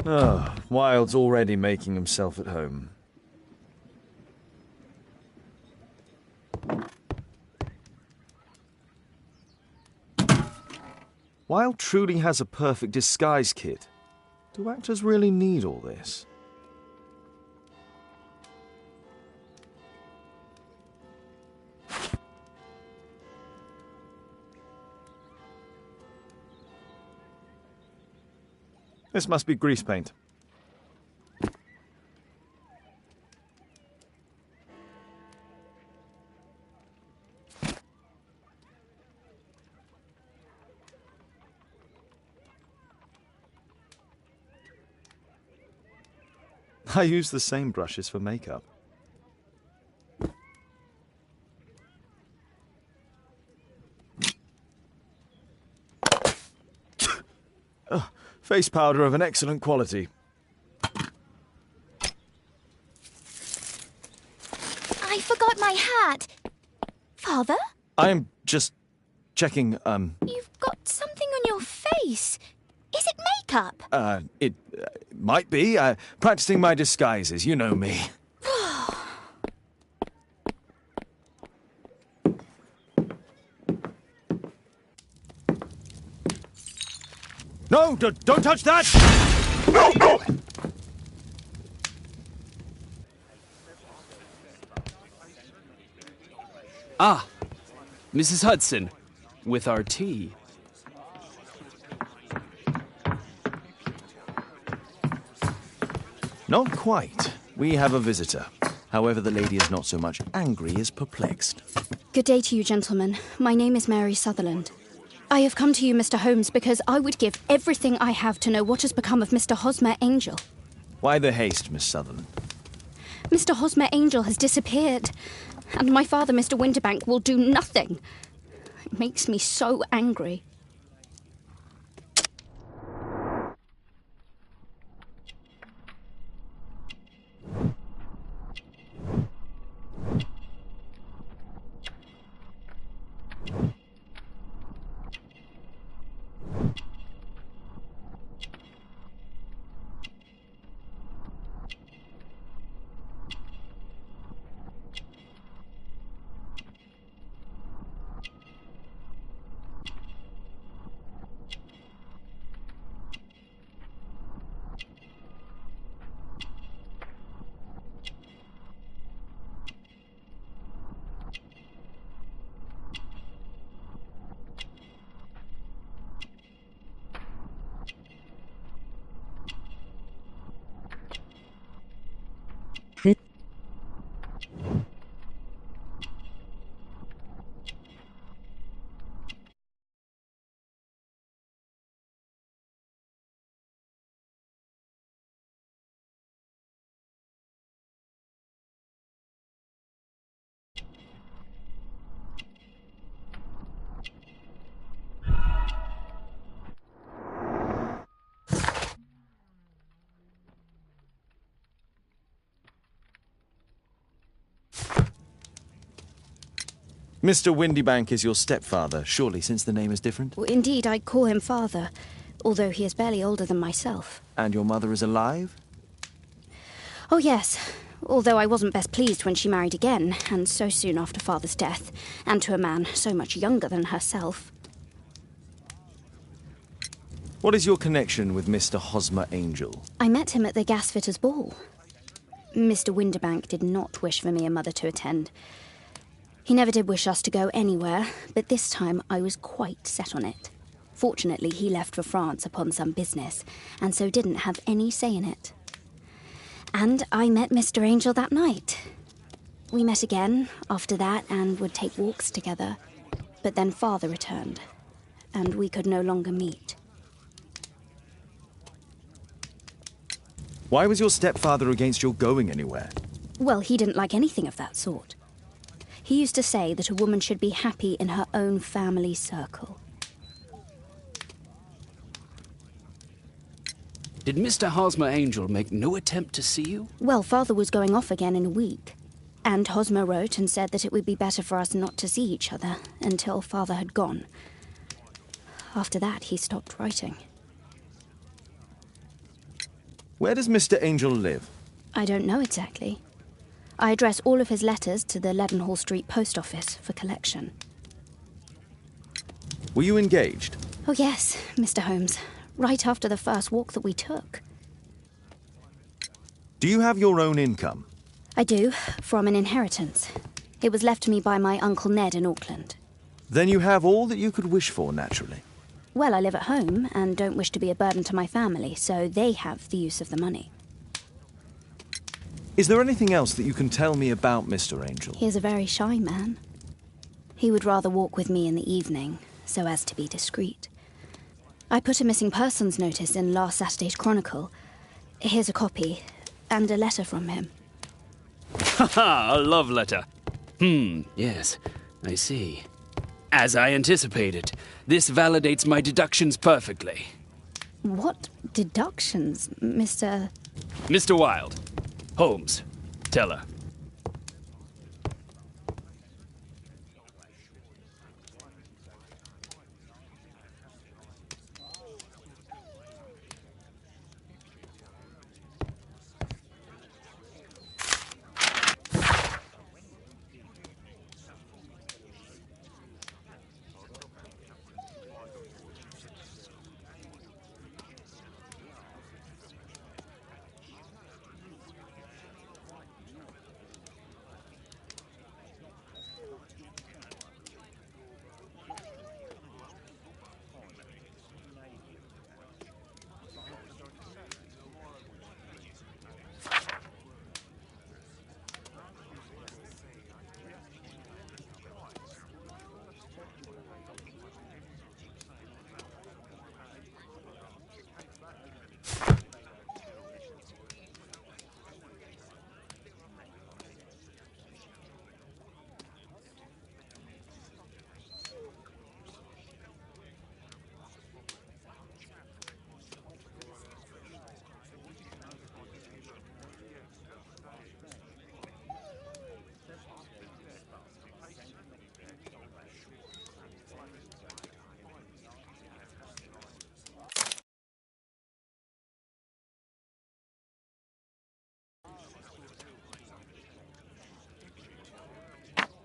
Oh, Wilde's already making himself at home. Wilde truly has a perfect disguise kit. Do actors really need all this? This must be grease paint. I use the same brushes for makeup. Face powder of an excellent quality. I forgot my hat. Father? I'm just checking, You've got something on your face. Is it makeup? It might be. Practicing my disguises, you know me. No, don't touch that! No, no! Ah, Mrs. Hudson, with our tea. Not quite. We have a visitor. However, the lady is not so much angry as perplexed. Good day to you, gentlemen. My name is Mary Sutherland. I have come to you, Mr. Holmes, because I would give everything I have to know what has become of Mr. Hosmer Angel. Why the haste, Miss Sutherland? Mr. Hosmer Angel has disappeared, and my father, Mr. Winterbank, will do nothing. It makes me so angry. Mr. Windybank is your stepfather, surely, since the name is different? Well, indeed, I call him father, although he is barely older than myself. And your mother is alive? Oh, yes, although I wasn't best pleased when she married again, and so soon after father's death, and to a man so much younger than herself. What is your connection with Mr. Hosmer Angel? I met him at the gasfitter's ball. Mr. Winterbank did not wish for me and Mother to attend. He never did wish us to go anywhere, but this time I was quite set on it. Fortunately, he left for France upon some business, and so didn't have any say in it. And I met Mr. Angel that night. We met again after that and would take walks together. But then Father returned, and we could no longer meet. Why was your stepfather against your going anywhere? Well, he didn't like anything of that sort. He used to say that a woman should be happy in her own family circle. Did Mr. Hosmer Angel make no attempt to see you? Well, Father was going off again in a week. And Hosmer wrote and said that it would be better for us not to see each other until Father had gone. After that, he stopped writing. Where does Mr. Angel live? I don't know exactly. I address all of his letters to the Leadenhall Street Post Office for collection. Were you engaged? Oh yes, Mr. Holmes. Right after the first walk that we took. Do you have your own income? I do, from an inheritance. It was left to me by my Uncle Ned in Auckland. Then you have all that you could wish for, naturally. Well, I live at home and don't wish to be a burden to my family, so they have the use of the money. Is there anything else that you can tell me about Mr. Angel? He is a very shy man. He would rather walk with me in the evening, so as to be discreet. I put a missing persons notice in last Saturday's Chronicle. Here's a copy, and a letter from him. Haha, a love letter. Yes, I see. As I anticipated, this validates my deductions perfectly. What deductions, Mr. Mr. Wilde. Holmes. Tell her.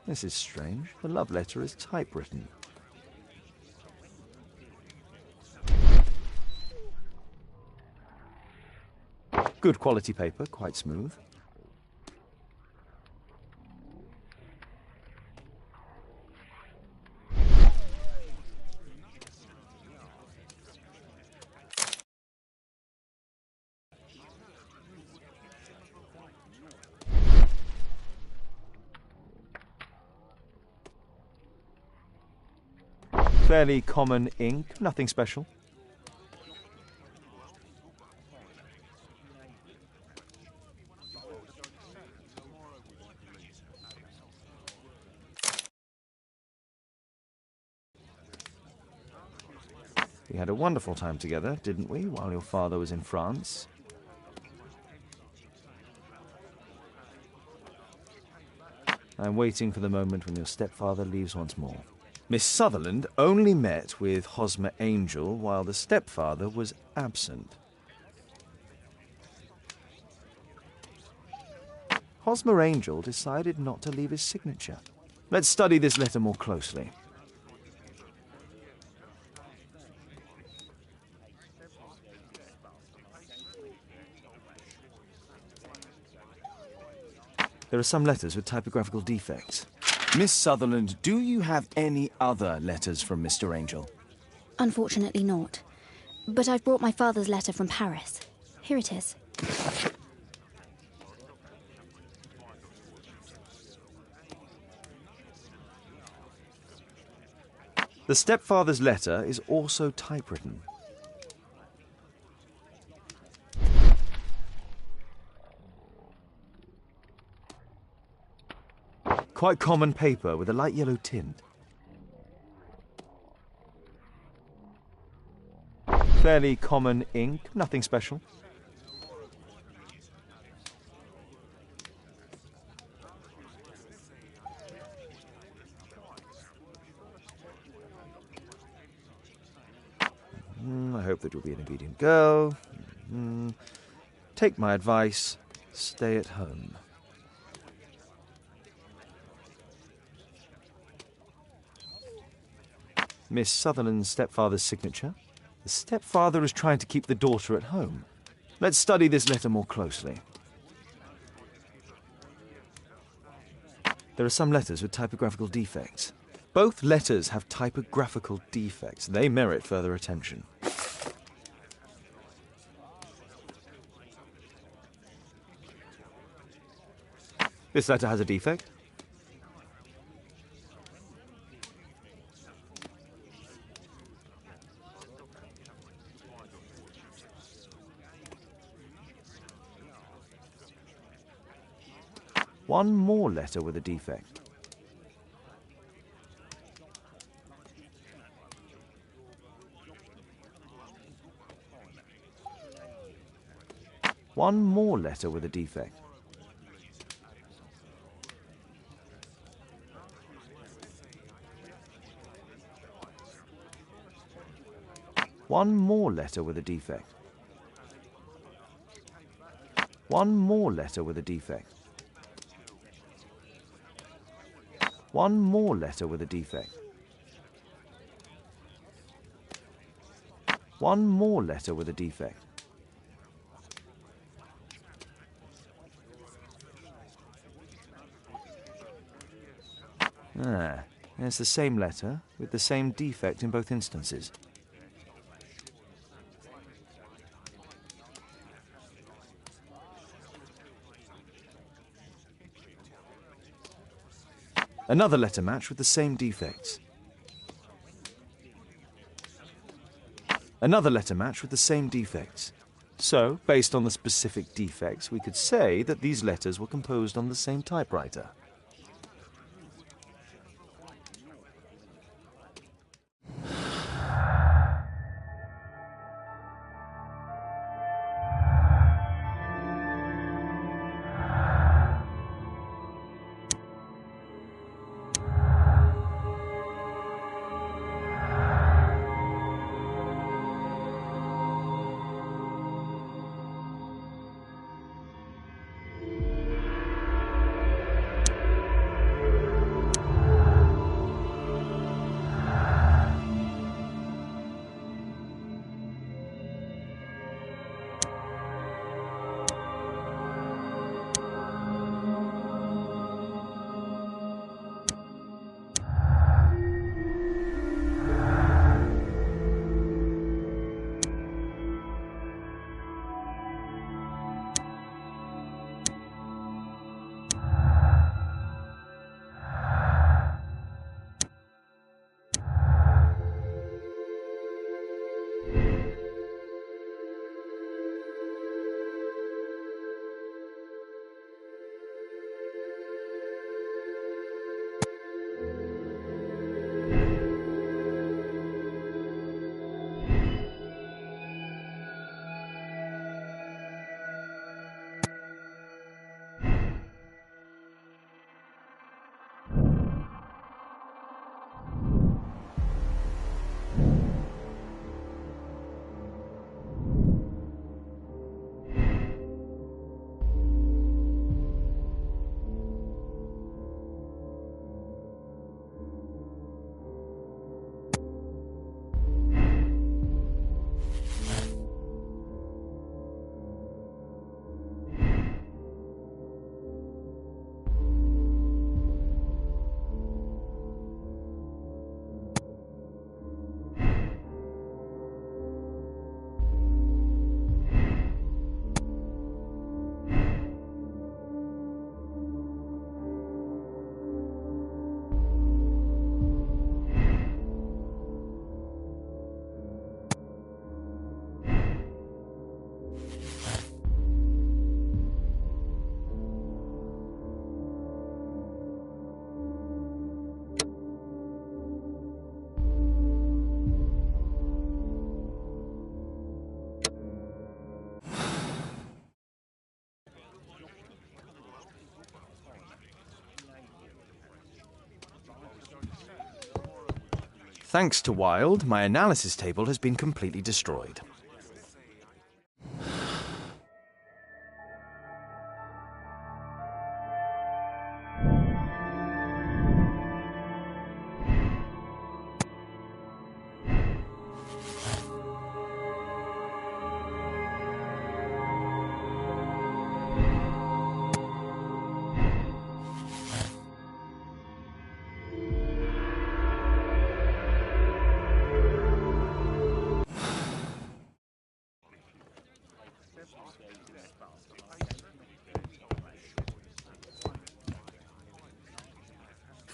This is strange. The love letter is typewritten. Good quality paper, quite smooth. Fairly common ink, nothing special. We had a wonderful time together, didn't we, while your father was in France? I'm waiting for the moment when your stepfather leaves once more. Miss Sutherland only met with Hosmer Angel while the stepfather was absent. Hosmer Angel decided not to leave his signature. Let's study this letter more closely. There are some letters with typographical defects. Miss Sutherland, do you have any other letters from Mr. Angel? Unfortunately not. But I've brought my father's letter from Paris. Here it is. The stepfather's letter is also typewritten. Quite common paper with a light yellow tint. Fairly common ink, nothing special. I hope that you'll be an obedient girl. Take my advice, stay at home. Miss Sutherland's stepfather's signature. The stepfather is trying to keep the daughter at home. Let's study this letter more closely. There are some letters with typographical defects. Both letters have typographical defects. They merit further attention. This letter has a defect. One more letter with a defect. One more letter with a defect. One more letter with a defect. One more letter with a defect. One more letter with a defect. One more letter with a defect. It's the same letter with the same defect in both instances. Another letter match with the same defects. Another letter match with the same defects. So, based on the specific defects, we could say that these letters were composed on the same typewriter. Thanks to Wilde, my analysis table has been completely destroyed.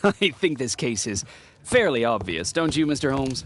I think this case is fairly obvious, don't you, Mr. Holmes?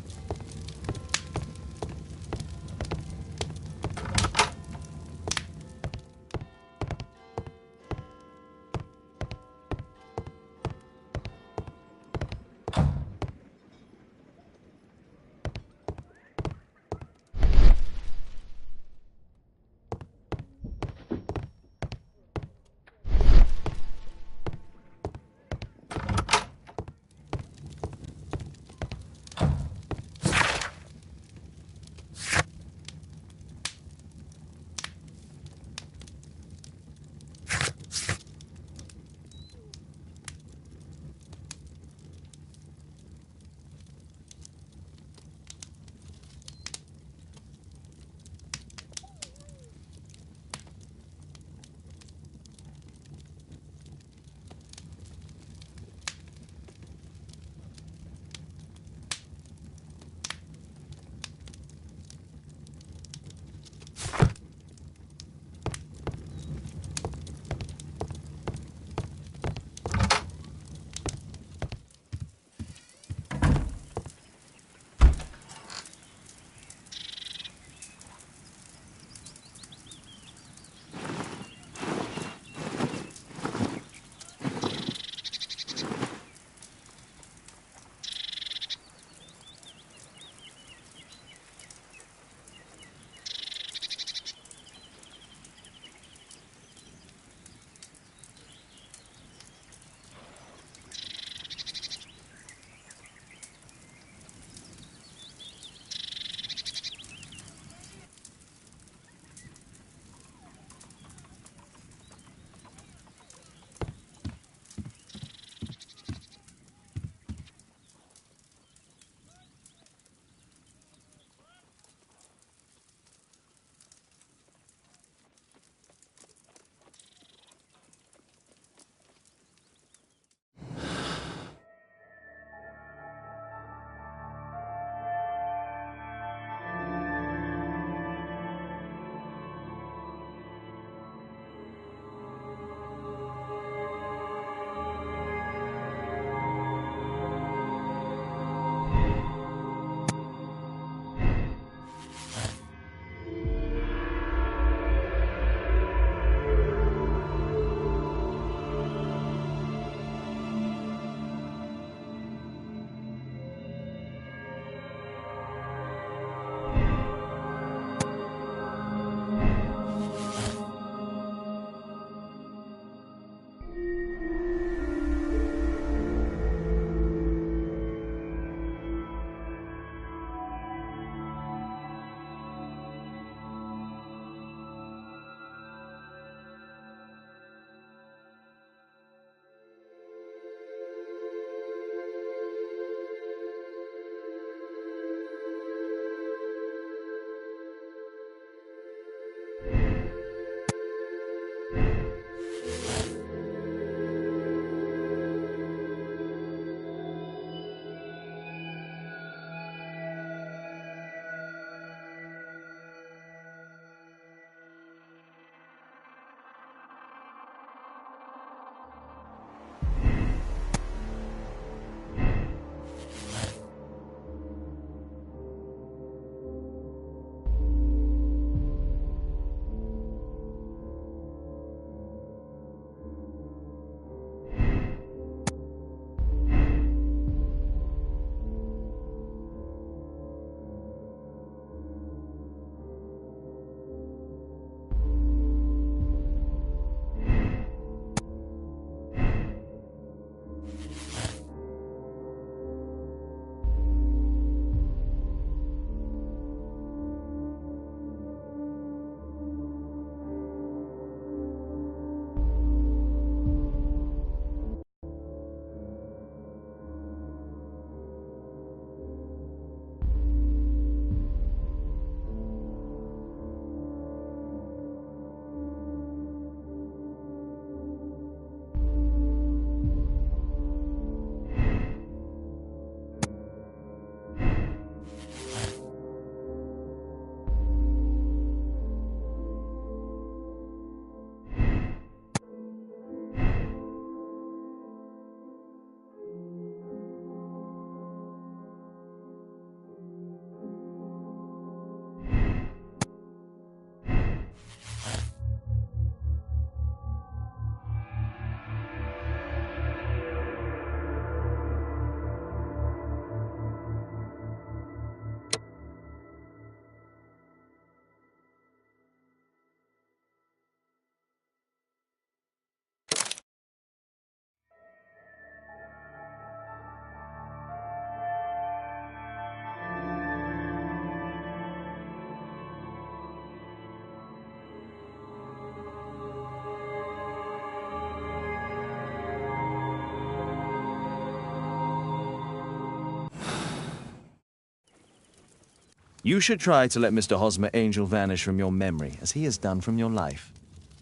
You should try to let Mr. Hosmer Angel vanish from your memory, as he has done from your life.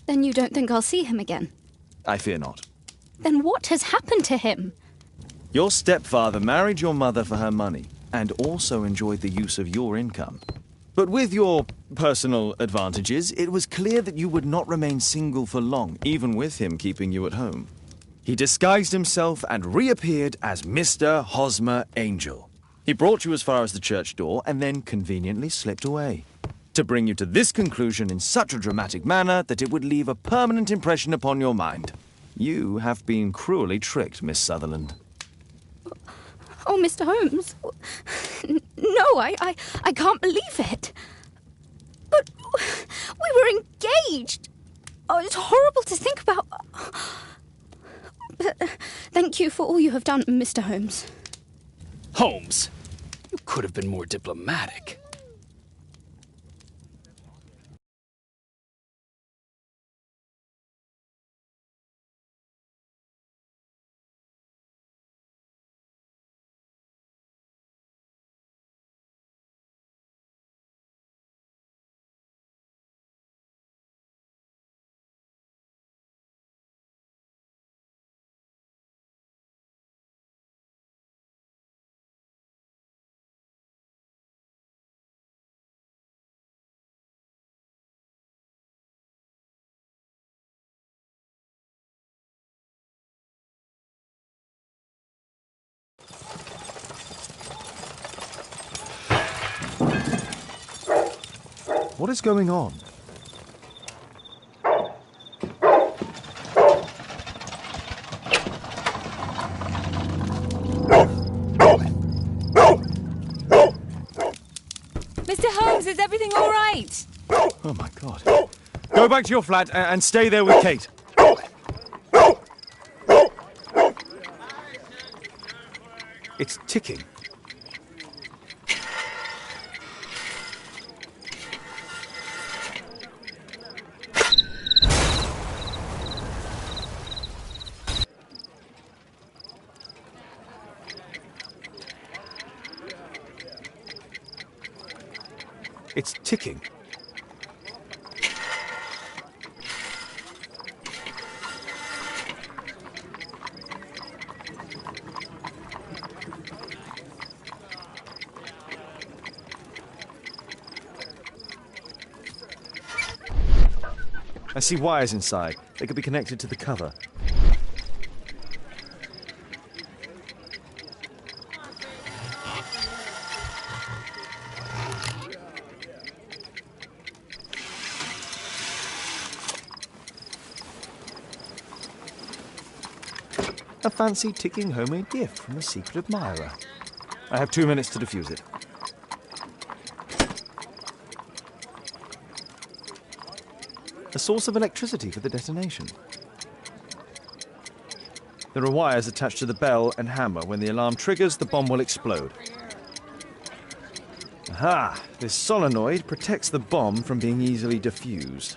Then you don't think I'll see him again? I fear not. Then what has happened to him? Your stepfather married your mother for her money, and also enjoyed the use of your income. But with your personal advantages, it was clear that you would not remain single for long, even with him keeping you at home. He disguised himself and reappeared as Mr. Hosmer Angel. He brought you as far as the church door and then conveniently slipped away, to bring you to this conclusion in such a dramatic manner that it would leave a permanent impression upon your mind. You have been cruelly tricked, Miss Sutherland. Oh, Mr. Holmes. No, I can't believe it. But we were engaged. Oh, it's horrible to think about. But thank you for all you have done, Mr. Holmes. Holmes, you could have been more diplomatic. What is going on? Mr. Holmes, is everything all right? Oh, my God. Go back to your flat and stay there with Kate. It's ticking. It's ticking. I see wires inside. They could be connected to the cover. A fancy ticking homemade gift from a secret admirer. I have 2 minutes to defuse it. A source of electricity for the detonation. There are wires attached to the bell and hammer. When the alarm triggers, the bomb will explode. Aha! This solenoid protects the bomb from being easily diffused.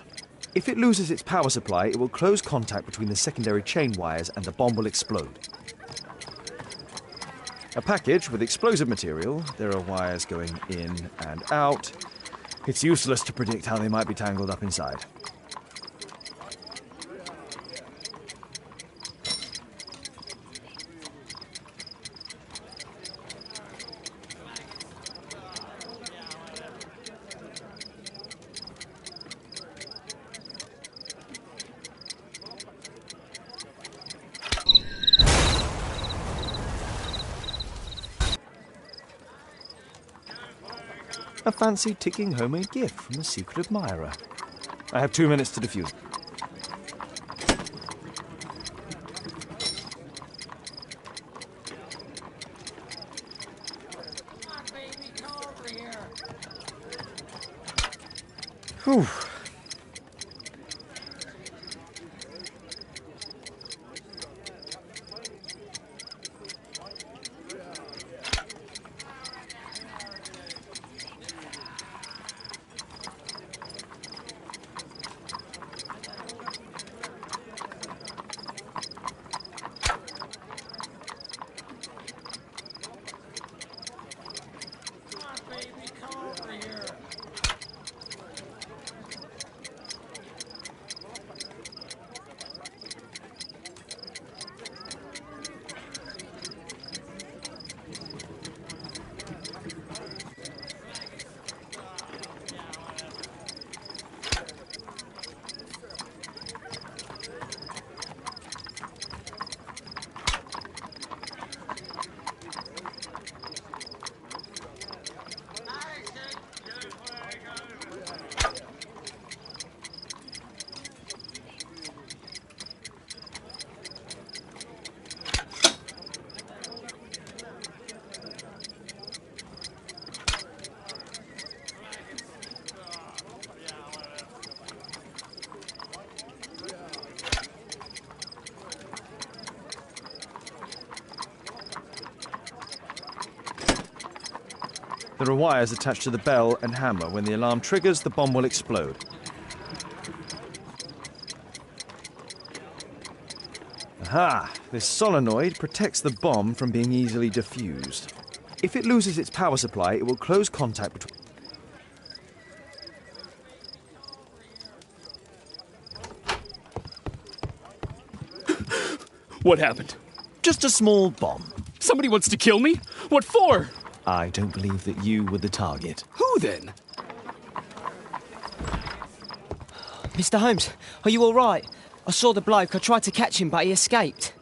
If it loses its power supply, it will close contact between the secondary chain wires and the bomb will explode. A package with explosive material. There are wires going in and out. It's useless to predict how they might be tangled up inside. A fancy ticking homemade gift from a secret admirer. I have 2 minutes to defuse. Whew. There are wires attached to the bell and hammer. When the alarm triggers, the bomb will explode. Aha! This solenoid protects the bomb from being easily diffused. If it loses its power supply, it will close contact between... What happened? Just a small bomb. Somebody wants to kill me? What for? I don't believe that you were the target. Who then? Mr. Holmes, are you all right? I saw the bloke. I tried to catch him, but he escaped.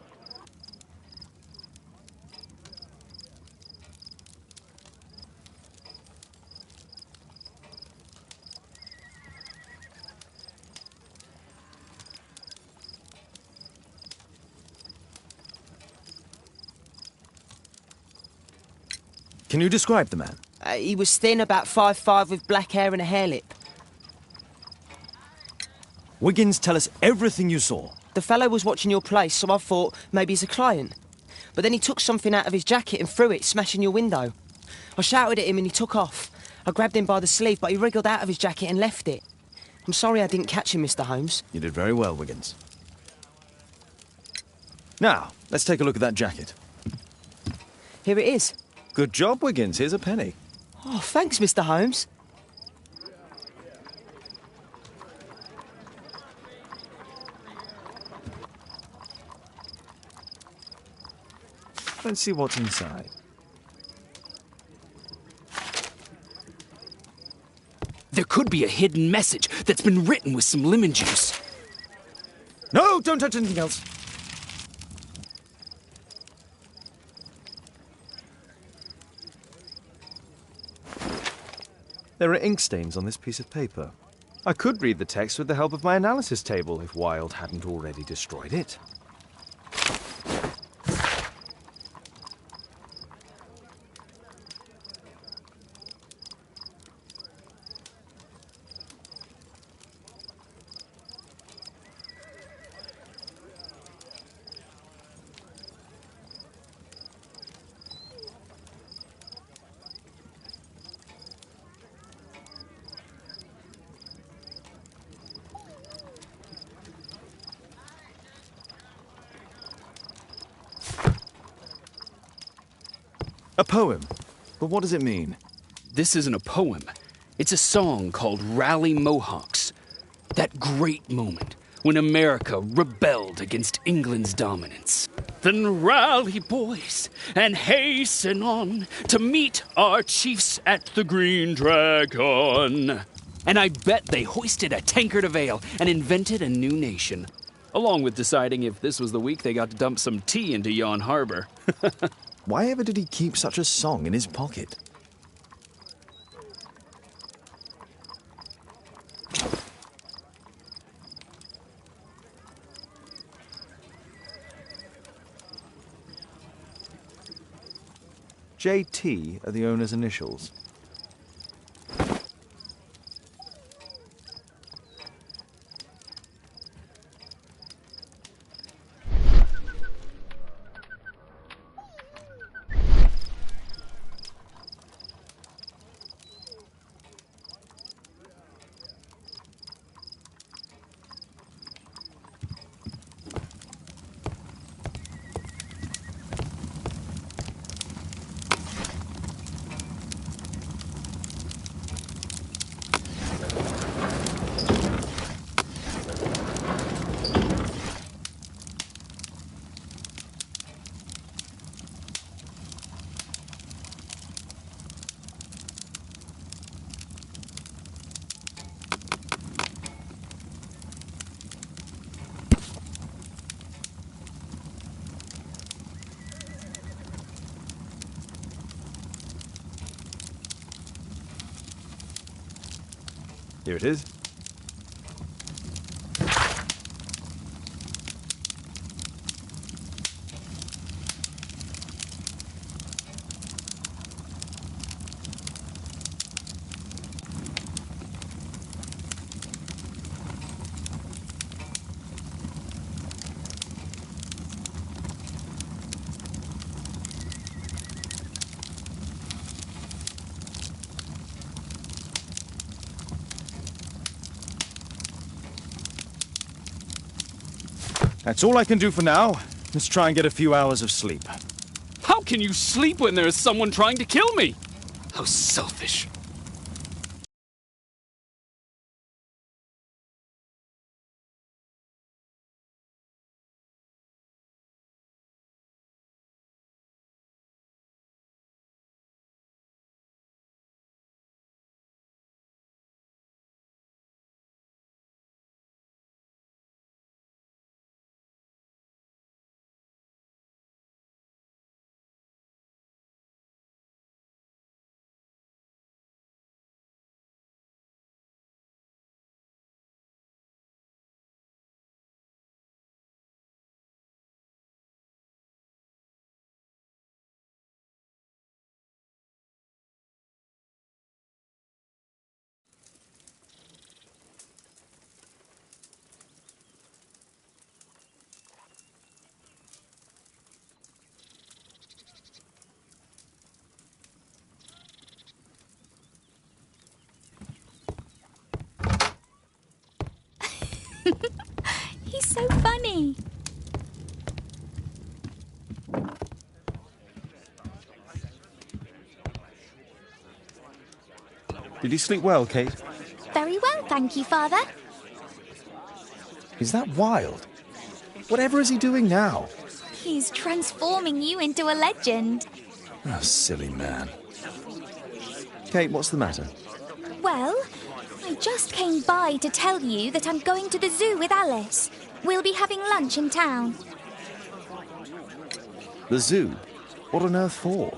Can you describe the man? He was thin, about 5'5", with black hair and a hair lip. Wiggins, tell us everything you saw. The fellow was watching your place, so I thought maybe he's a client. But then he took something out of his jacket and threw it, smashing your window. I shouted at him and he took off. I grabbed him by the sleeve, but he wriggled out of his jacket and left it. I'm sorry I didn't catch him, Mr. Holmes. You did very well, Wiggins. Now, let's take a look at that jacket. Here it is. Good job, Wiggins. Here's a penny. Oh, thanks, Mr. Holmes. Let's see what's inside. There could be a hidden message that's been written with some lemon juice. No, don't touch anything else. There are ink stains on this piece of paper. I could read the text with the help of my analysis table if Wilde hadn't already destroyed it. A poem. But what does it mean? This isn't a poem. It's a song called Rally Mohawks. That great moment when America rebelled against England's dominance. Then rally, boys, and hasten on to meet our chiefs at the Green Dragon. And I bet they hoisted a tankard of ale and invented a new nation. Along with deciding if this was the week they got to dump some tea into Yon Harbor. Why ever did he keep such a song in his pocket? JT are the owner's initials. Here it is. That's all I can do for now. Let's try and get a few hours of sleep. How can you sleep when there is someone trying to kill me? How selfish. He's so funny. Did you sleep well, Kate? Very well, thank you, Father. Is that wild? Whatever is he doing now? He's transforming you into a legend. Oh, silly man. Kate, what's the matter? Well, I just came by to tell you that I'm going to the zoo with Alice. We'll be having lunch in town. The zoo? What on earth for?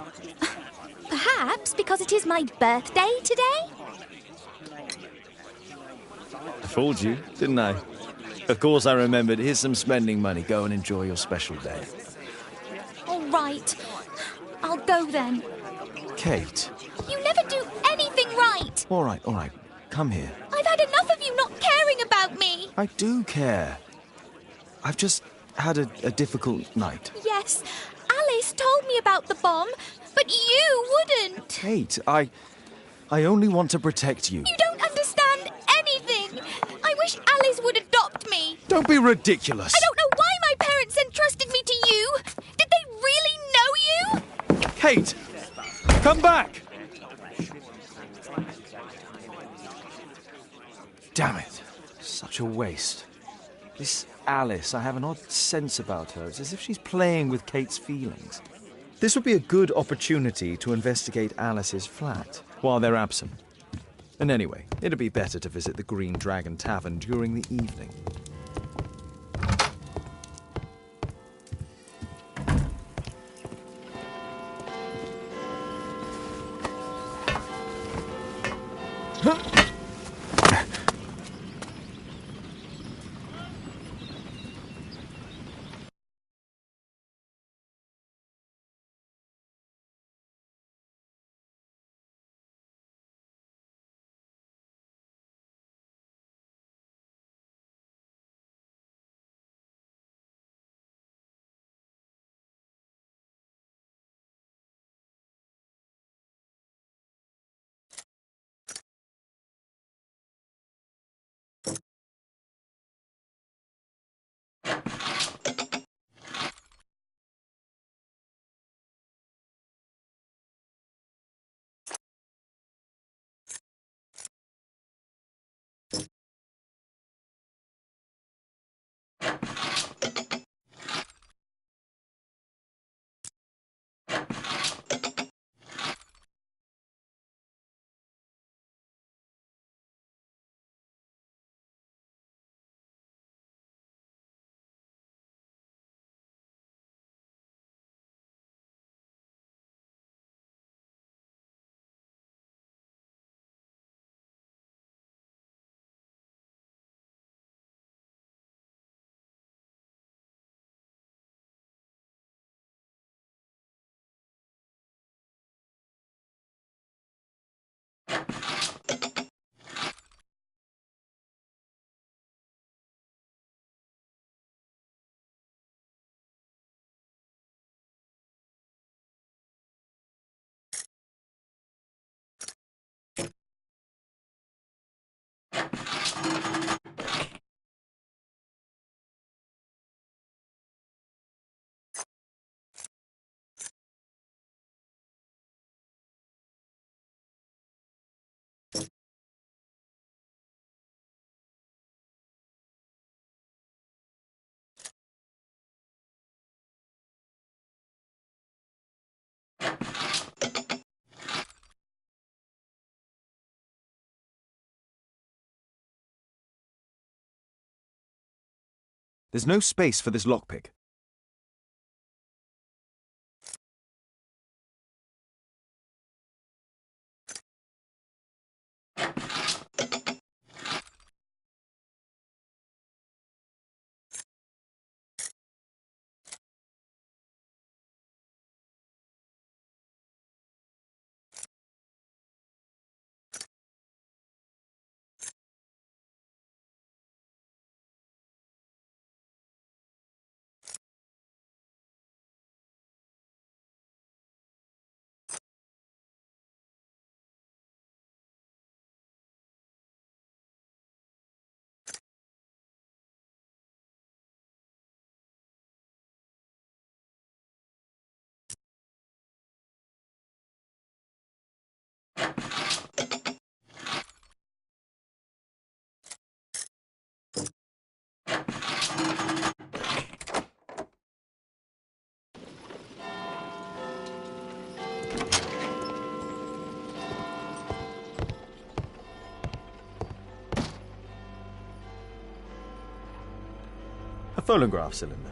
Perhaps because it is my birthday today? I fooled you, didn't I? Of course I remembered. Here's some spending money. Go and enjoy your special day. All right. I'll go then. Kate. You never do anything right. All right. Come here. I've had enough of you not caring about me. I do care. I've just had a difficult night. Yes, Alice told me about the bomb, but you wouldn't. Kate, I only want to protect you. You don't understand anything. I wish Alice would adopt me. Don't be ridiculous. I don't know why my parents entrusted me to you. Did they really know you? Kate, come back. Damn it. Such a waste. This Alice, I have an odd sense about her. It's as if she's playing with Kate's feelings. This would be a good opportunity to investigate Alice's flat while they're absent. And anyway, it'd be better to visit the Green Dragon Tavern during the evening. There's no space for this lockpick. A phonograph cylinder.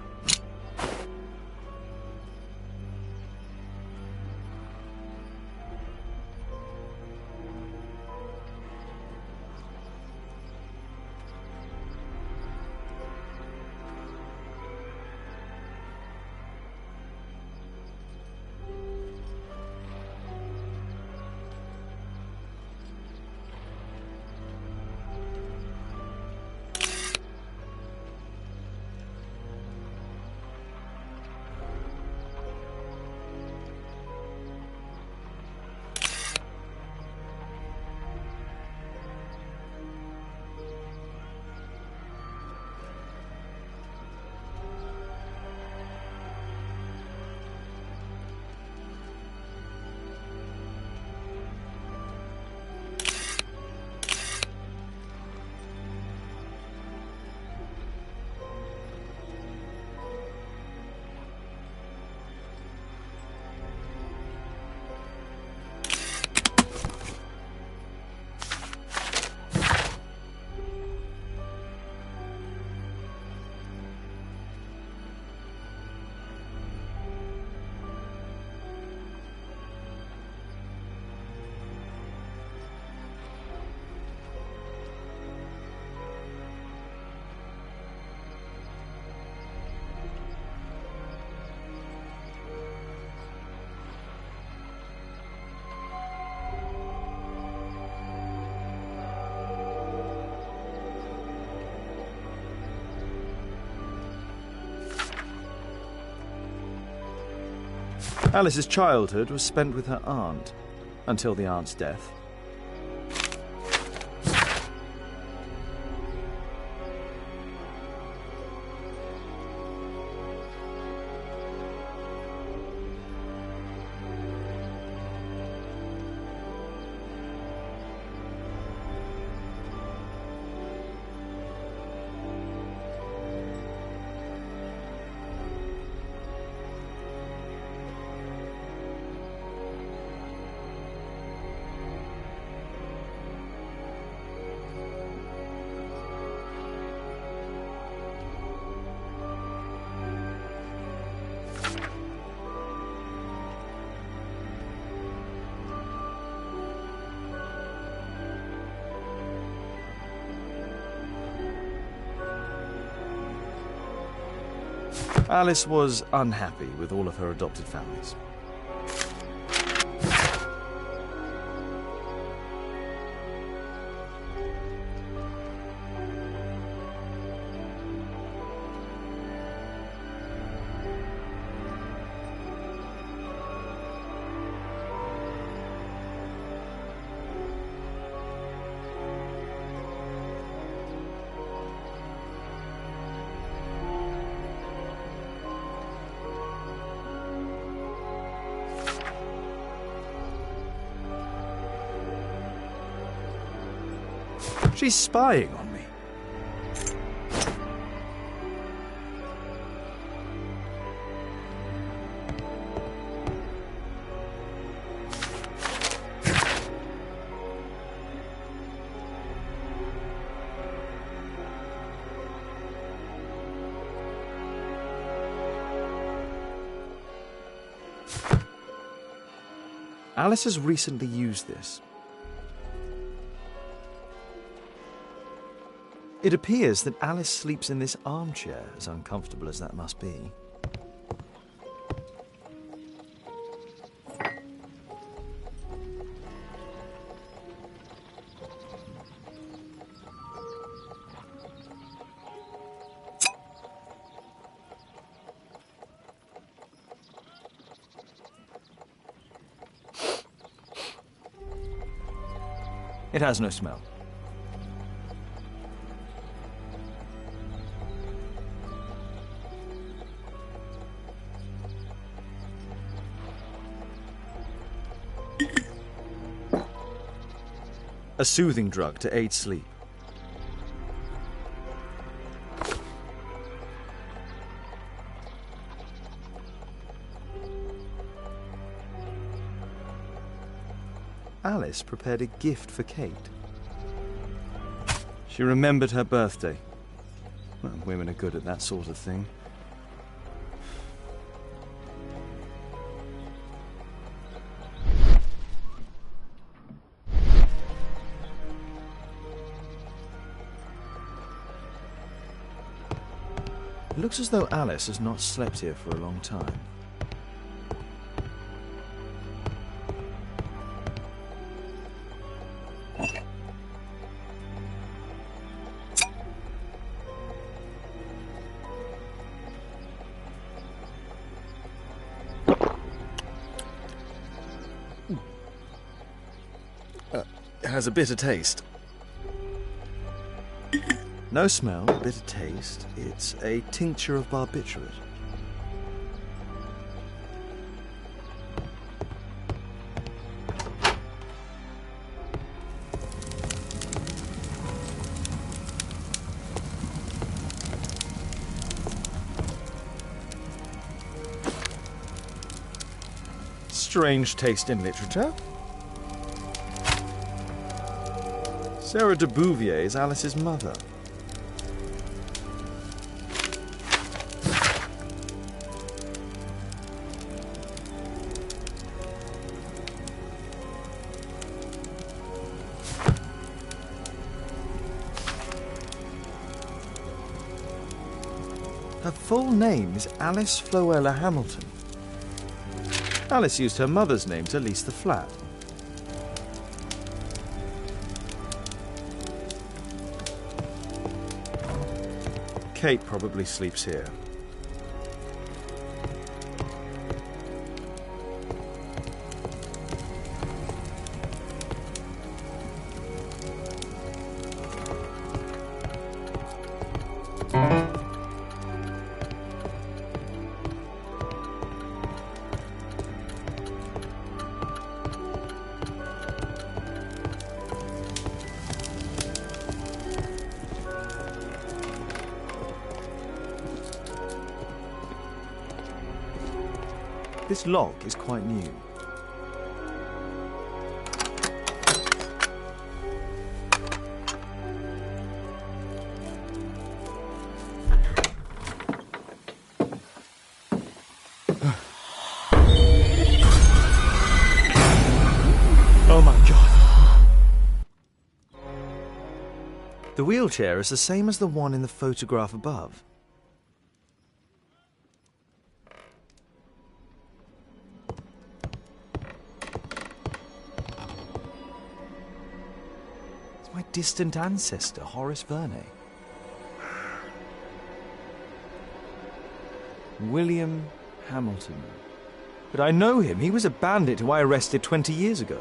Alice's childhood was spent with her aunt, until the aunt's death. Alice was unhappy with all of her adopted families. She's spying on me. Alice has recently used this. It appears that Alice sleeps in this armchair, as uncomfortable as that must be. It has no smell. A soothing drug to aid sleep. Alice prepared a gift for Kate. She remembered her birthday. Well, women are good at that sort of thing. It looks as though Alice has not slept here for a long time. It has a bitter taste. No smell, bitter taste. It's a tincture of barbiturate. Strange taste in literature. Sarah de Bouvier is Alice's mother. Her full name is Alice Floella Hamilton. Alice used her mother's name to lease the flat. Kate probably sleeps here. This lock is quite new. Oh my God. The wheelchair is the same as the one in the photograph above. My distant ancestor, Horace Verney. William Hamilton. But I know him. He was a bandit who I arrested 20 years ago.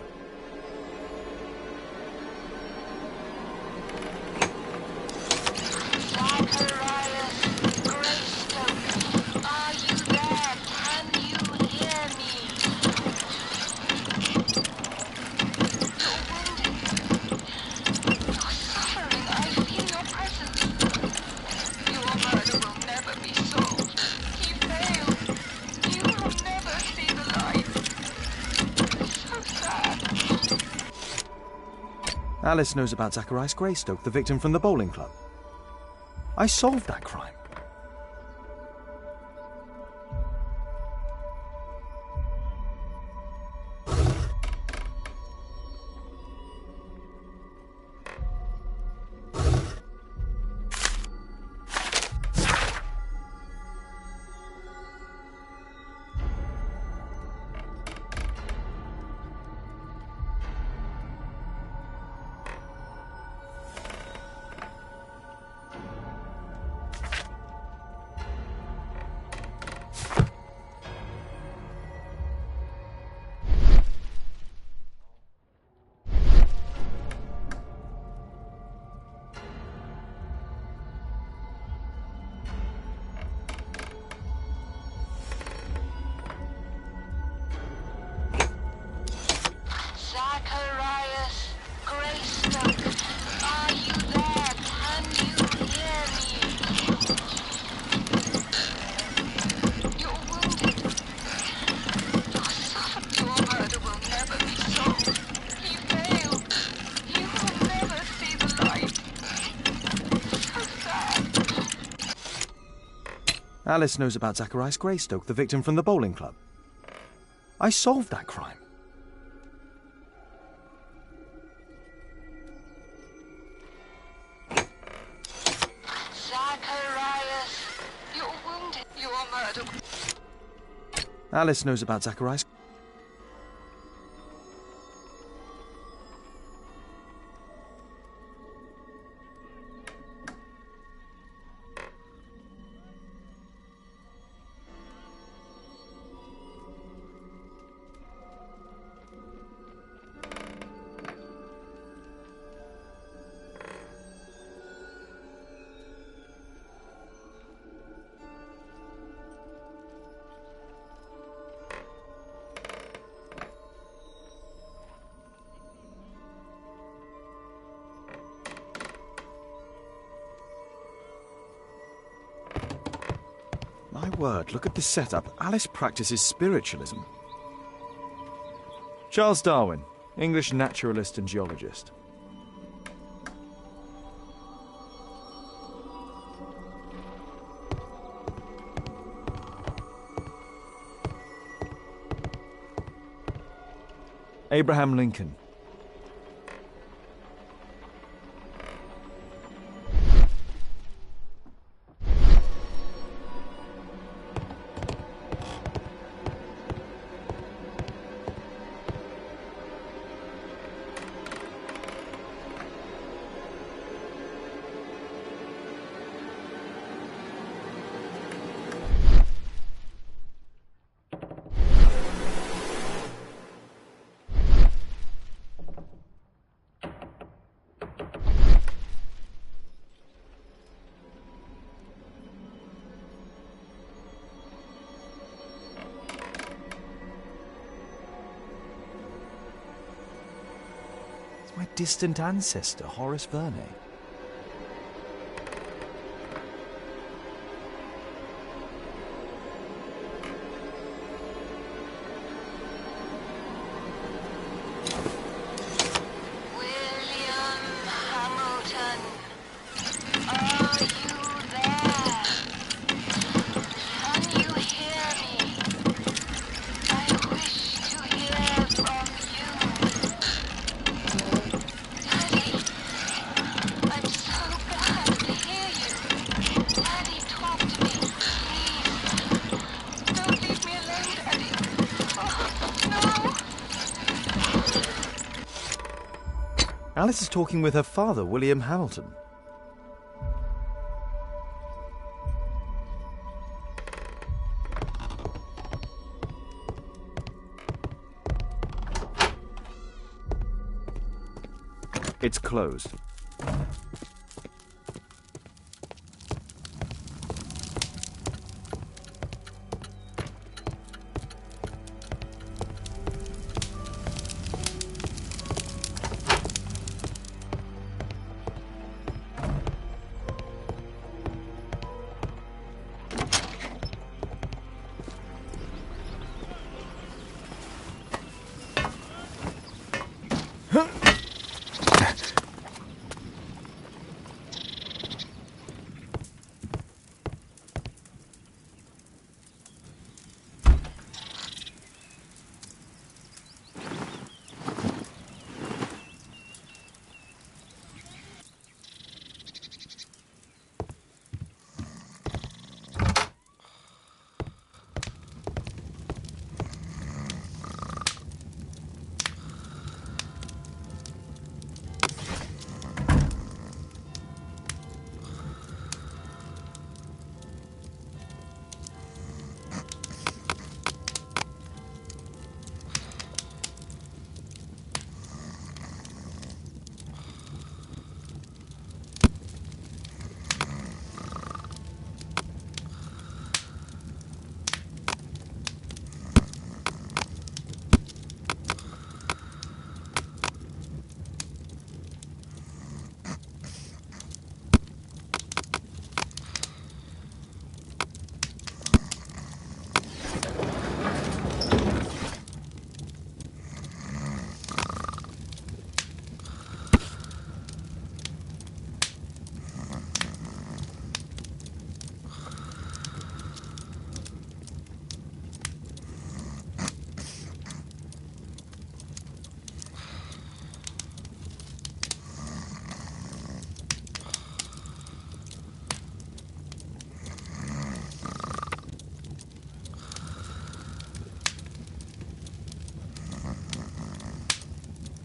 Alice knows about Zacharias Greystoke, the victim from the bowling club. I solved that crime. Alice knows about Zacharias Greystoke, the victim from the bowling club. I solved that crime. Zacharias, you're wounded. You're murdered. Alice knows about Zacharias. My word, look at this setup. Alice practices spiritualism. Charles Darwin, English naturalist and geologist. Abraham Lincoln. My distant ancestor, Horace Verney. William Hamilton, are you there? Can you hear me? I wish to hear from you. Daddy, I'm so glad to hear you. Daddy, talk to me, please. Don't leave me alone, Daddy. Oh, no. Alice is talking with her father, William Hamilton. It's closed.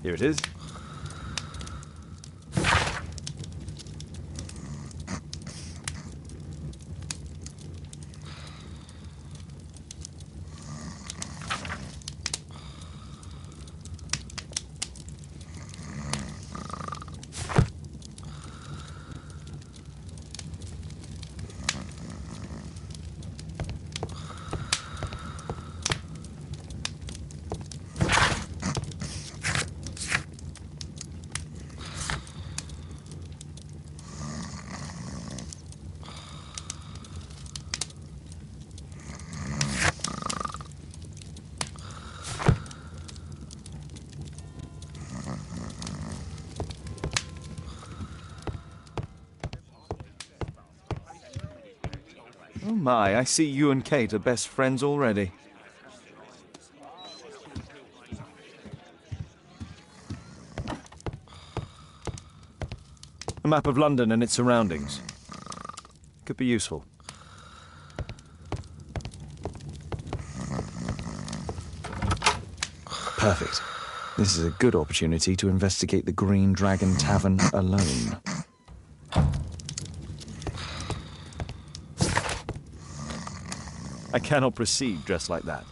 Here it is. Oh my, I see you and Kate are best friends already. A map of London and its surroundings. Could be useful. Perfect. This is a good opportunity to investigate the Green Dragon Tavern alone. I cannot proceed dressed like that.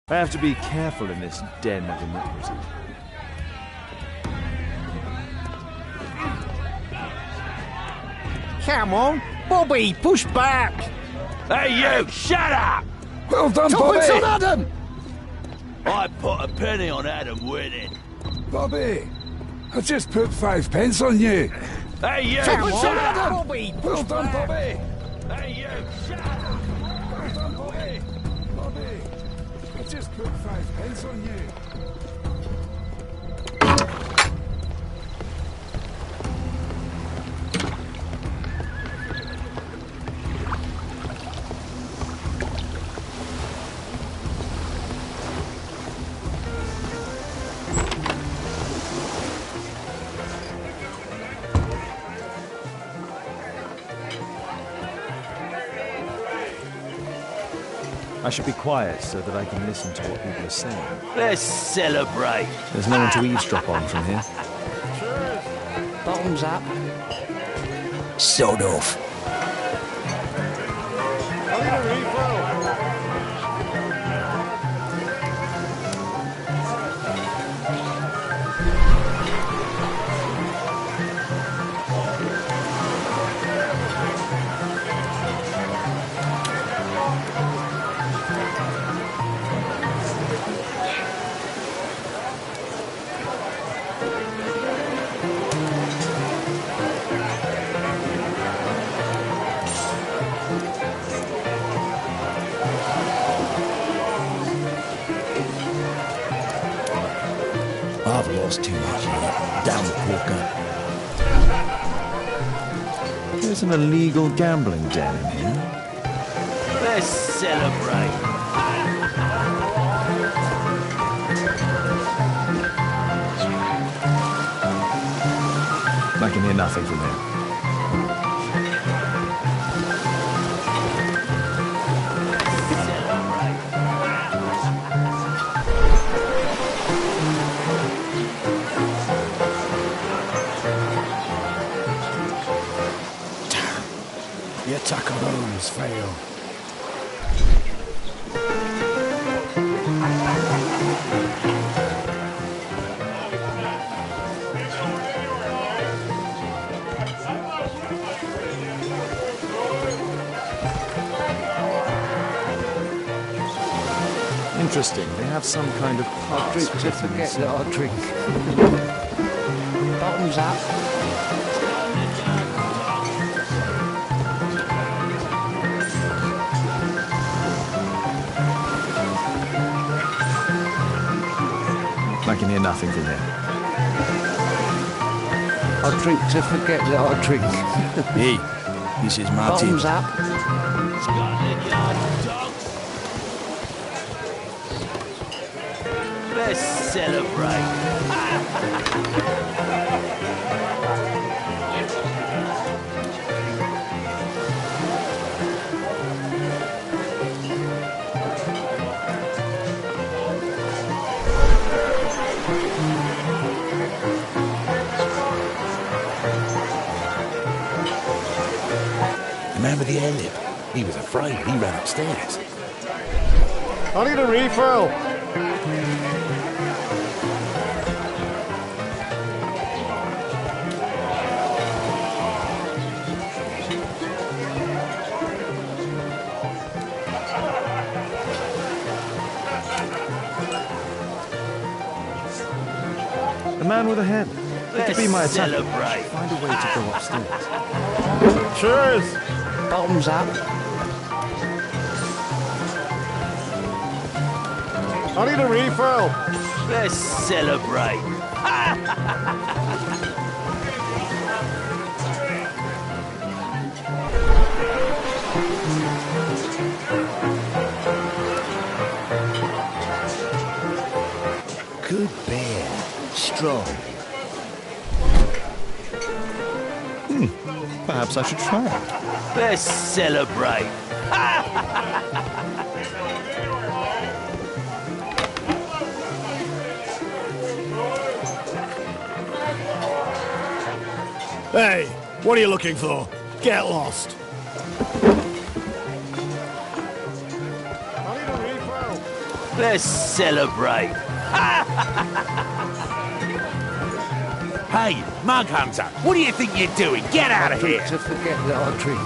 I have to be careful in this den of iniquity. Come on, Bobby, push back! Hey, you! Shut up! Well done, Bobby! On Adam! I put a penny on Adam winning. Bobby, I just put 5 pence on you. Hey, you! Come Shut on, up! Adam! Bobby, Well done, Bobby. Hey, you! Shut up! Well done, Bobby. Bobby, I just put 5 pence on you. I should be quiet so that I can listen to what people are saying. Let's celebrate. There's no one to eavesdrop on from here. Bottoms up. Sod off. I've lost too much here. Down the poker. There's an illegal gambling den in here. Let's celebrate. I can hear nothing from here. Your tuckaboos fail. Interesting. They have some kind of I drink pass. to forget that I drink. Bottoms up. I can hear nothing from here. I drink to forget that I drink. Hey, this is my tip. Bottoms up. Scotland Yard dogs. Let's celebrate. The man with the airlip. He was afraid. He ran upstairs. I need a refill. The man with a head. It could be my attacker. Celebrate. Find a way to go upstairs. Cheers. Bottoms up. I need a refill. Let's celebrate. Good bear. Strong. Perhaps I should try it. Let's celebrate. Hey, what are you looking for? Get lost. I need a refill. Let's celebrate. Hey, Mug Hunter, what do you think you're doing? Get out of here! To forget that I drink.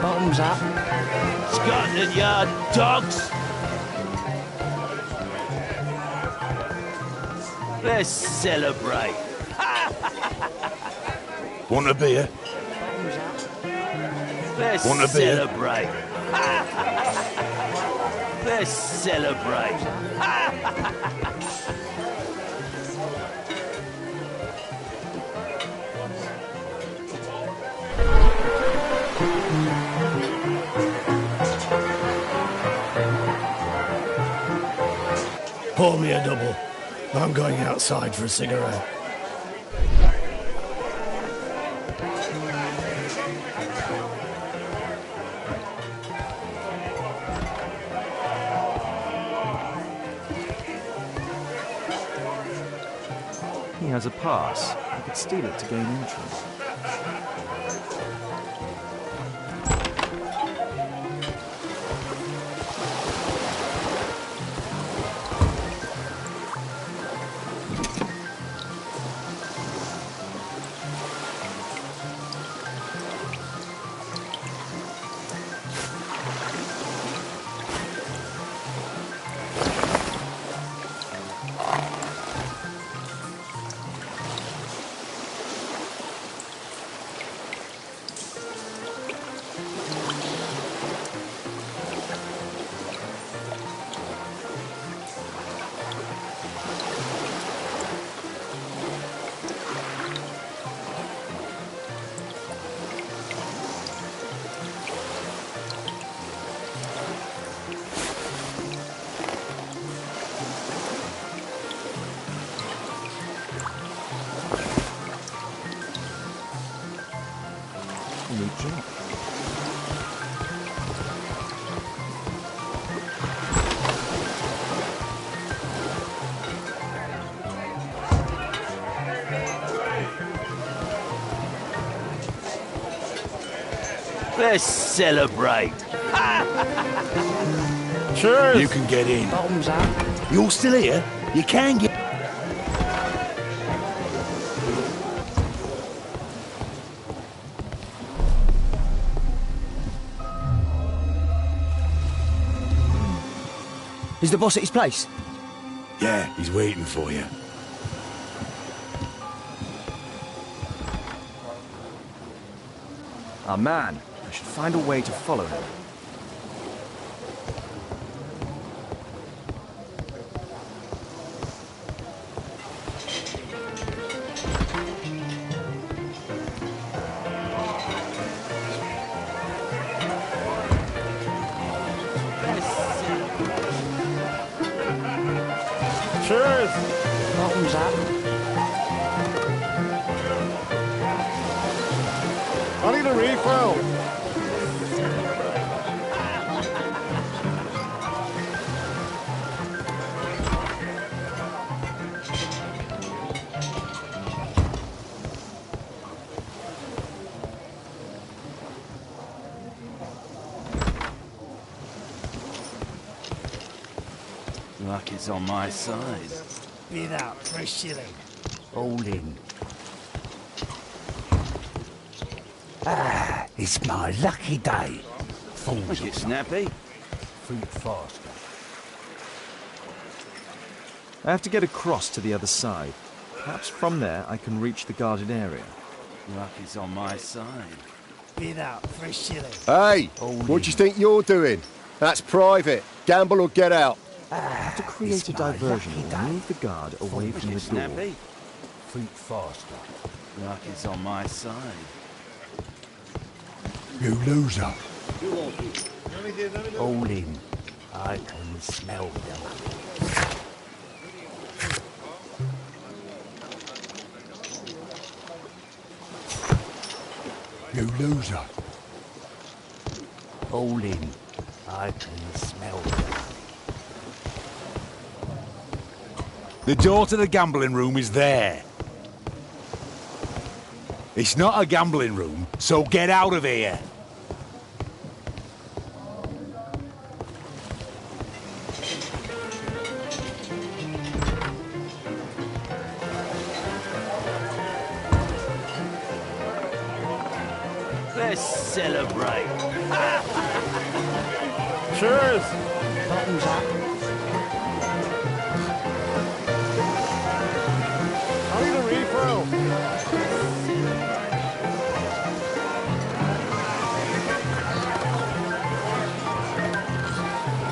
Bottoms up. Scotland Yard dogs. Let's celebrate. Want a beer? Let's Want a beer? celebrate. Let's celebrate. Pour me a double. I'm going outside for a cigarette. He has a pass. I could steal it to gain entrance. Neat job. Let's celebrate. Cheers! You can get in. Bottoms up. You're still here? You can get... Is the boss at his place? Yeah, he's waiting for you. Our man. I should find a way to follow him. Cheers! Bottoms up. I need a refill. Luck is on my side. Be that for a shilling. All in. Ah, it's my lucky day. Make it snappy. Feet faster. I have to get across to the other side. Perhaps from there I can reach the guarded area. Luck is on my side. Be that for a shilling. Hey, what do you think you're doing? That's private. Gamble or get out. I have to create a diversion and move the guard away from the door. Snappy. Feet faster. Luck is on my side. You loser. All in. I can smell them. You loser. All in. I can smell them. The door to the gambling room is there. It's not a gambling room, so get out of here. Let's celebrate. Cheers! Bottoms up. I need a refill.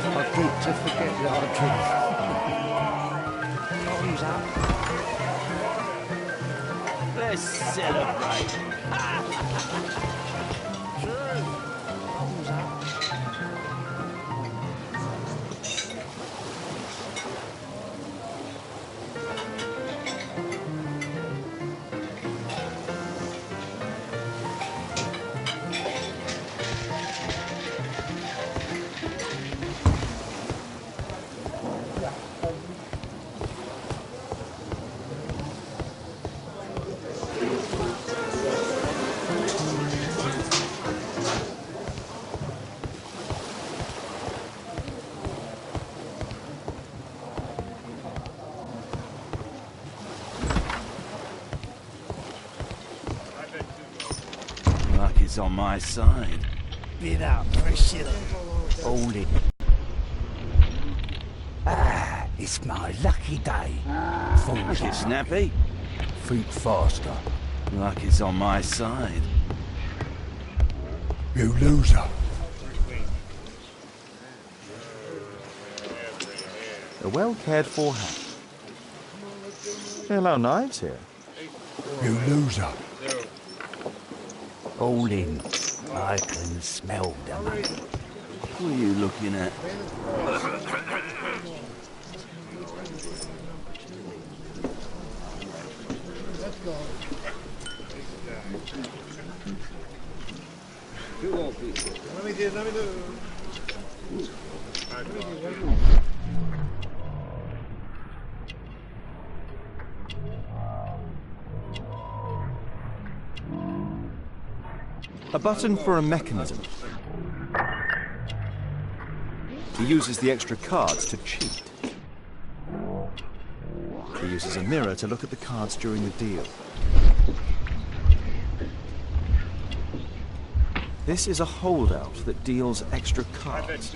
I hate to forget that I drink. Bottoms up. Let's celebrate. Cheers! Bottoms up. Luck is on my side. Been out for a shilling. All in. It's my lucky day. Make it snappy. Think faster. Luck is on my side. You loser. A well-cared-for hat. They allow knives here. You loser. All in. I can smell the money. What are you looking at? A button for a mechanism. He uses the extra cards to cheat. He uses a mirror to look at the cards during the deal. This is a holdout that deals extra cards.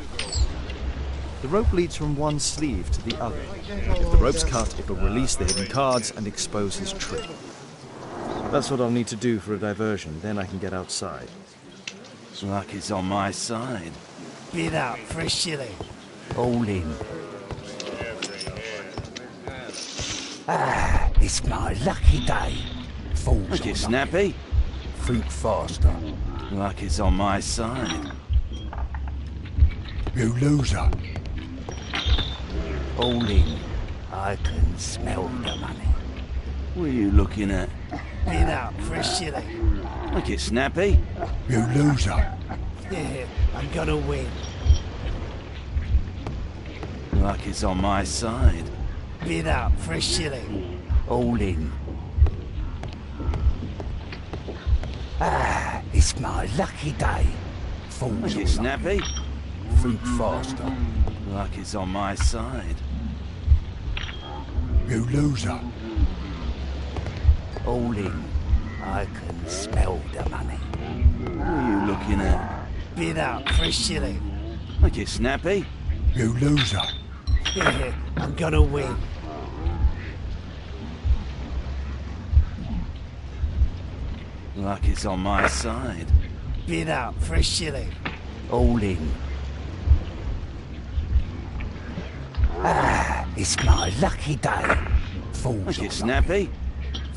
The rope leads from one sleeve to the other. If the rope's cut, it will release the hidden cards and expose his trick. That's what I'll need to do for a diversion, then I can get outside. Luck is on my side. Been out for a shilling. All in. It's my lucky day. Falls Make on it snappy. Think faster. Luck is on my side. You loser. All in. I can smell the money. What are you looking at? Been out for a shilling. Make it snappy. You loser. Yeah, I'm gonna win. Luck is on my side. Been out for a shilling. All in. It's my lucky day. Falls Make on it snappy. Think faster. Luck is on my side. You loser. All in. I can smell the money. What are you looking at? Been out for a shilling. Make it snappy. You loser. Yeah, I'm gonna win. Luck is on my side. Been out for a shilling. All in. It's my lucky day. Falls Make on it snappy.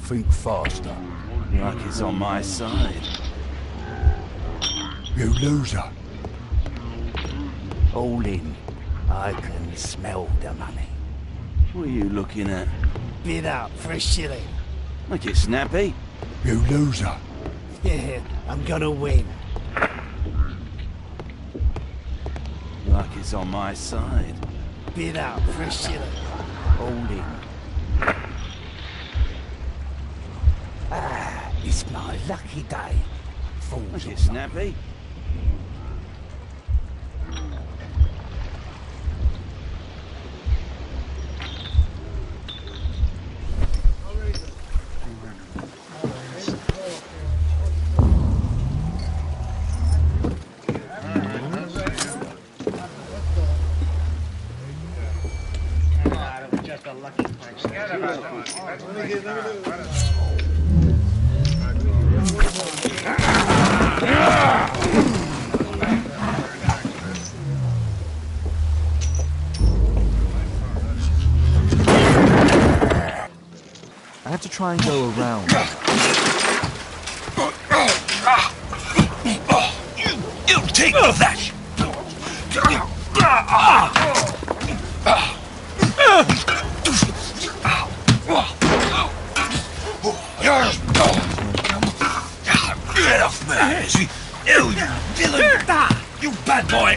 Think faster. Luck is on my side. You loser. All in. I can smell the money. What are you looking at? Been out for a shilling. Make it snappy. You loser. Yeah, I'm gonna win. Luck is on my side. Been out for a shilling. All in. It's my lucky day. Falls Make on it snappy. I have to try and go around. You take that! Get off me! You villain! You bad boy!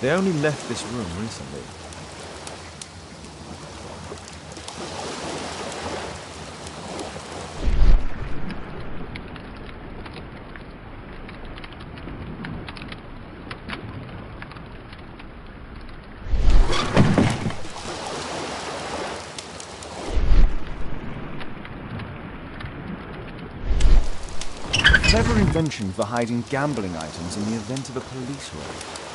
They only left this room recently. Clever invention for hiding gambling items in the event of a police raid.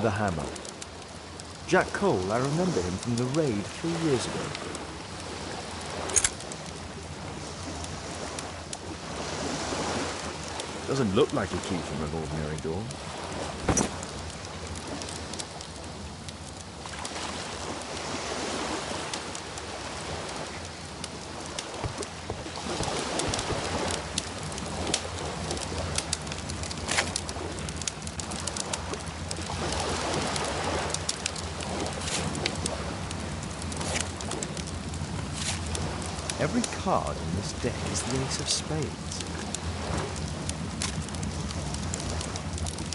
The hammer. Jack Cole, I remember him from the raid 3 years ago. Doesn't look like a key from an ordinary door. Every card in this deck is the ace of spades.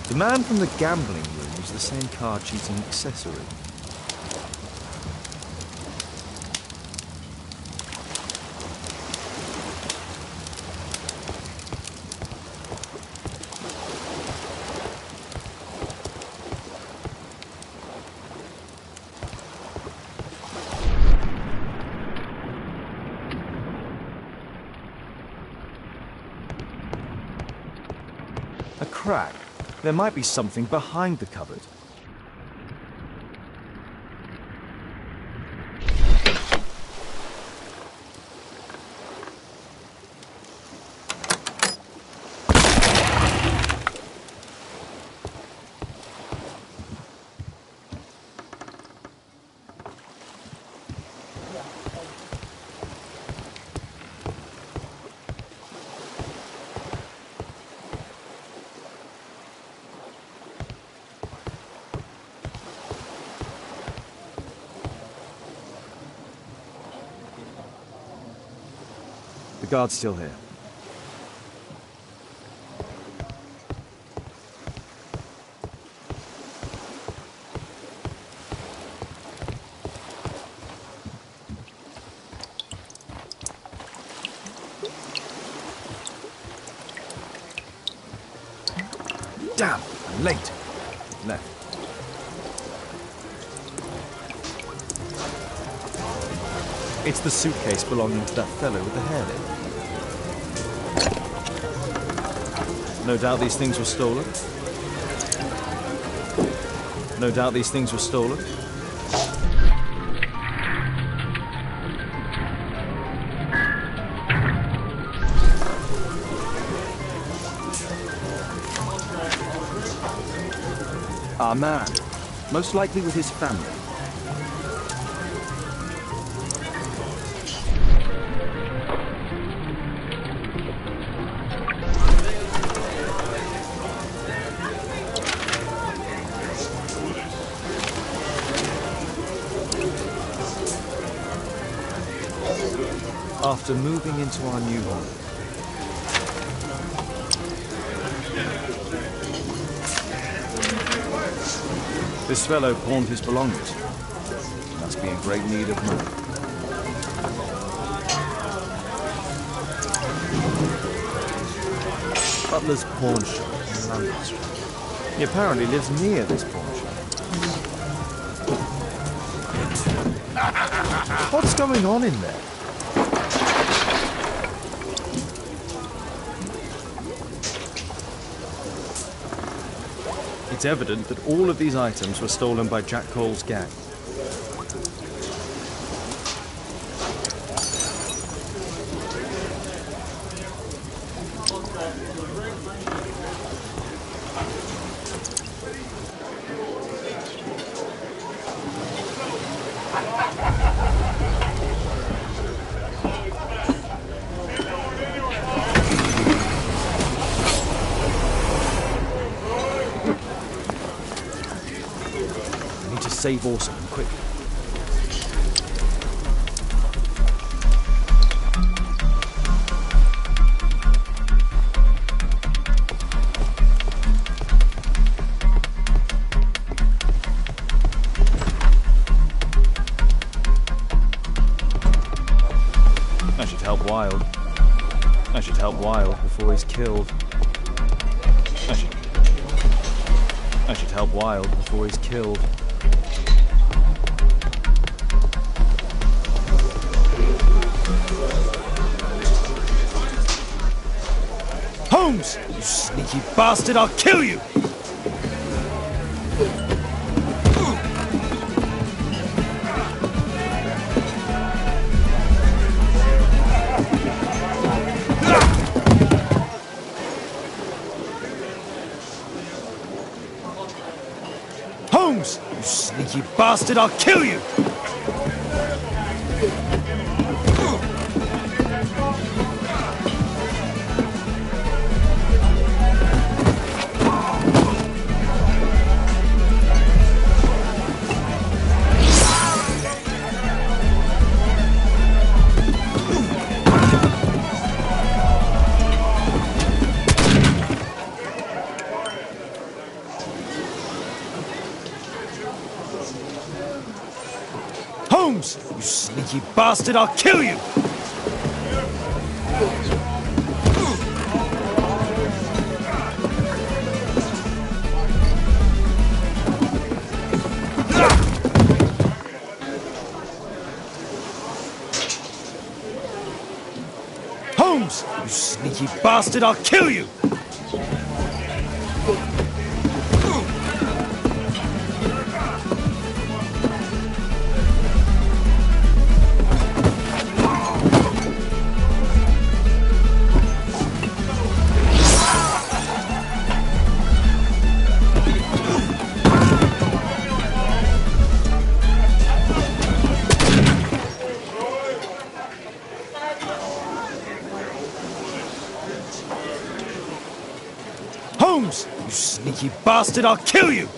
The man from the gambling room is the same card-cheating accessory. A crack. There might be something behind the cupboard. The guard's still here. Damn, I'm late. Left. It's the suitcase belonging to that fellow with the hairnet. No doubt these things were stolen. No doubt these things were stolen. Our man, most likely with his family. After moving into our new home. This fellow pawned his belongings. Must be in great need of money. Butler's pawn shop in London Street. He apparently lives near this pawn shop. What's going on in there? It's evident that all of these items were stolen by Jack Cole's gang. I need to save Orson quickly. I should help Wild. I should help Wild before he's killed. I should help Wild before he's killed. Holmes! You sneaky bastard, I'll kill you! Holmes! You sneaky bastard, I'll kill you! Holmes! You sneaky bastard, I'll kill you! Holmes! You sneaky bastard, I'll kill you! Holmes! You sneaky bastard, I'll kill you!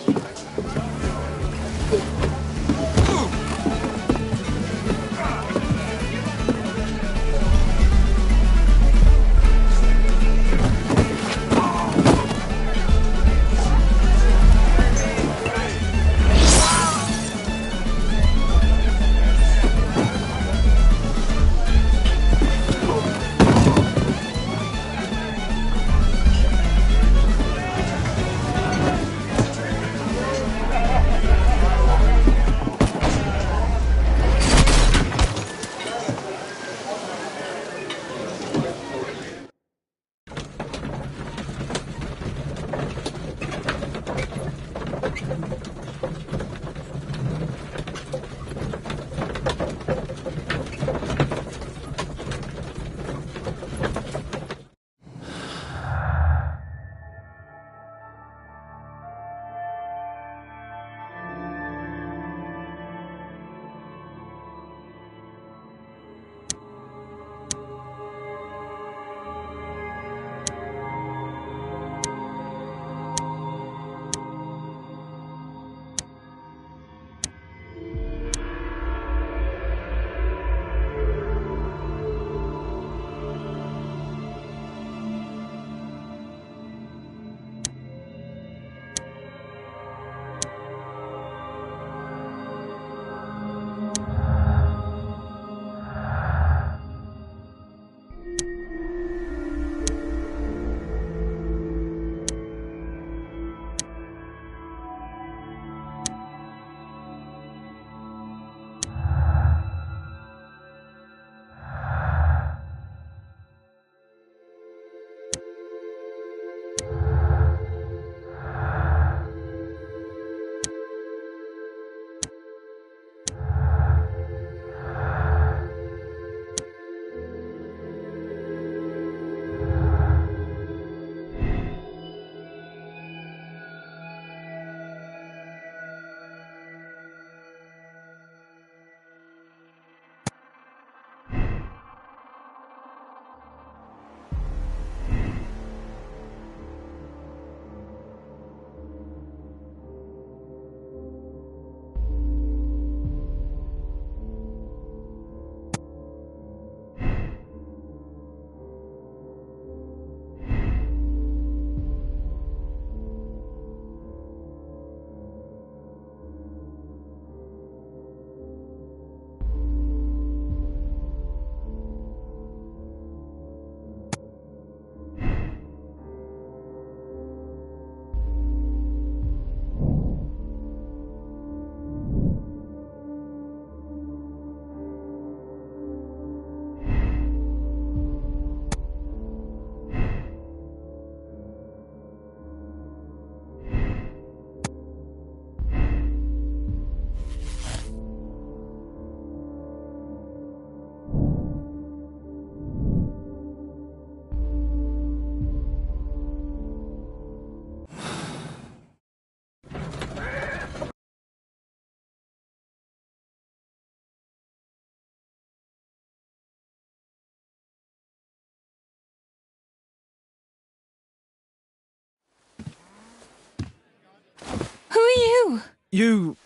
are you?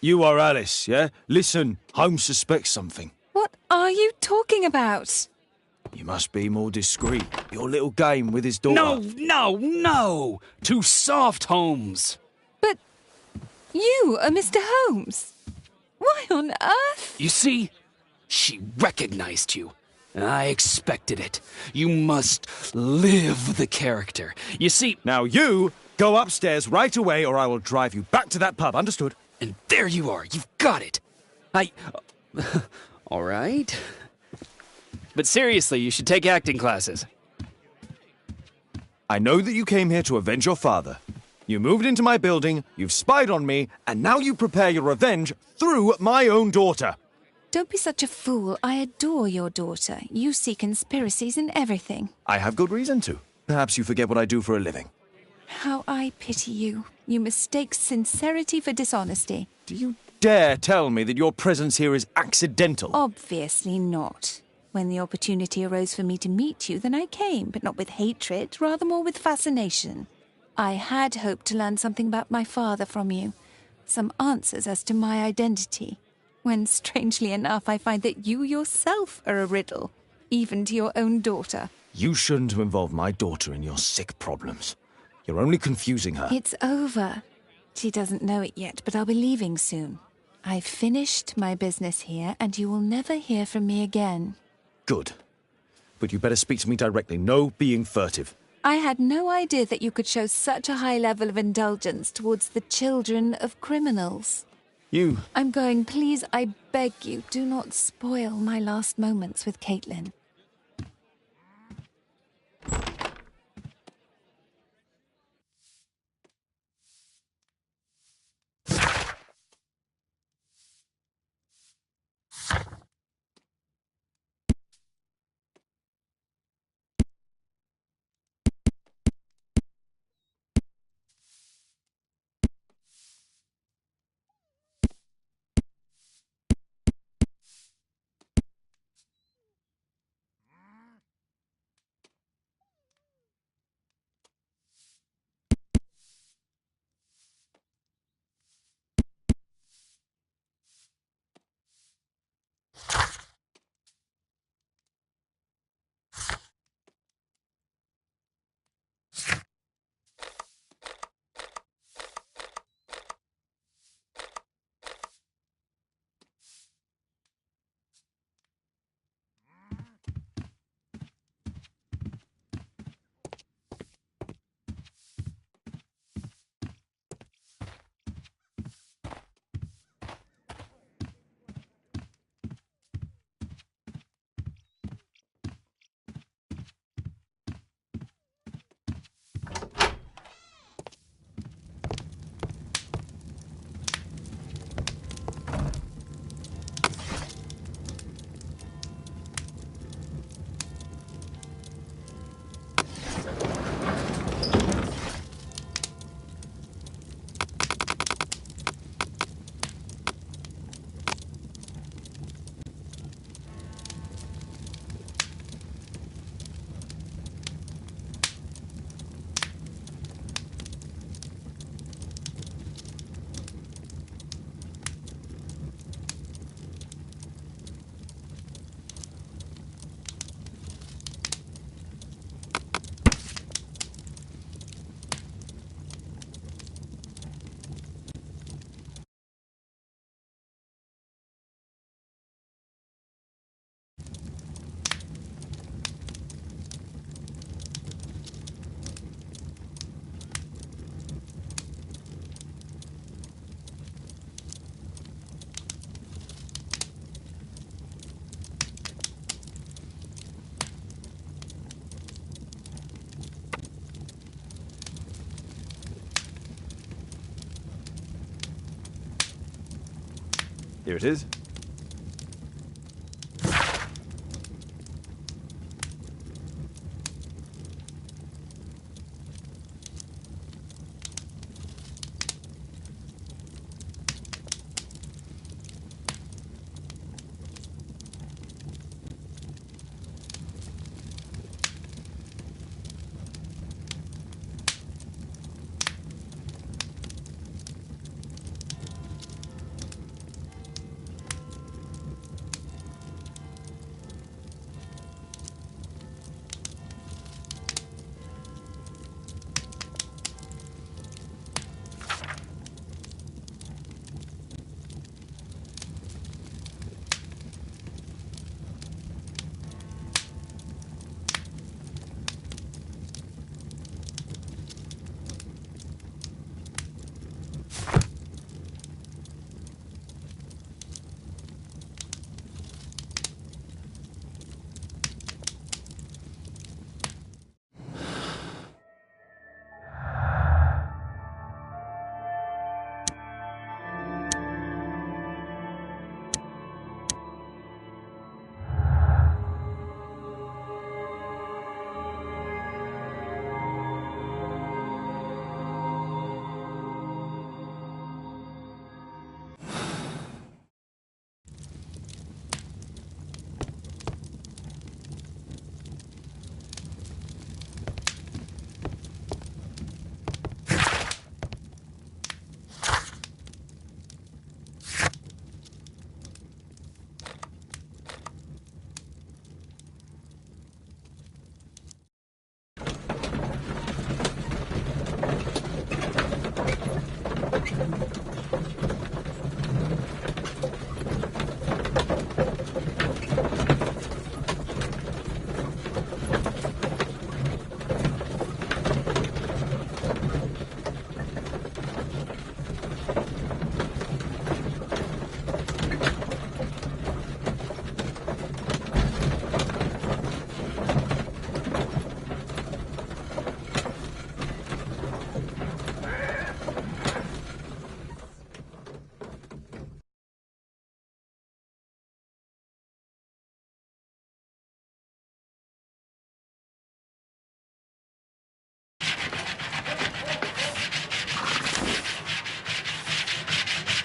You are Alice, yeah? Listen, Holmes suspects something. What are you talking about? You must be more discreet. Your little game with his daughter. No! Too soft, Holmes. But you are Mr. Holmes. Why on earth? You see, she recognized you. I expected it. You must live the character. You see... Now you go upstairs right away or I will drive you back to that pub, understood? And there you are. You've got it. All right. But seriously, you should take acting classes. I know that you came here to avenge your father. You moved into my building, you've spied on me, and now you prepare your revenge through my own daughter. Don't be such a fool. I adore your daughter. You see conspiracies in everything. I have good reason to. Perhaps you forget what I do for a living. How I pity you. You mistake sincerity for dishonesty. Do you dare tell me that your presence here is accidental? Obviously not. When the opportunity arose for me to meet you, then I came, but not with hatred, rather more with fascination. I had hoped to learn something about my father from you. Some answers as to my identity. When, strangely enough, I find that you yourself are a riddle, even to your own daughter. You shouldn't have involved my daughter in your sick problems. You're only confusing her. It's over. She doesn't know it yet, but I'll be leaving soon. I've finished my business here, and you will never hear from me again. Good. But you better speak to me directly. No being furtive. I had no idea that you could show such a high level of indulgence towards the children of criminals. I'm going. Please, I beg you, do not spoil my last moments with Caitlin. Here it is.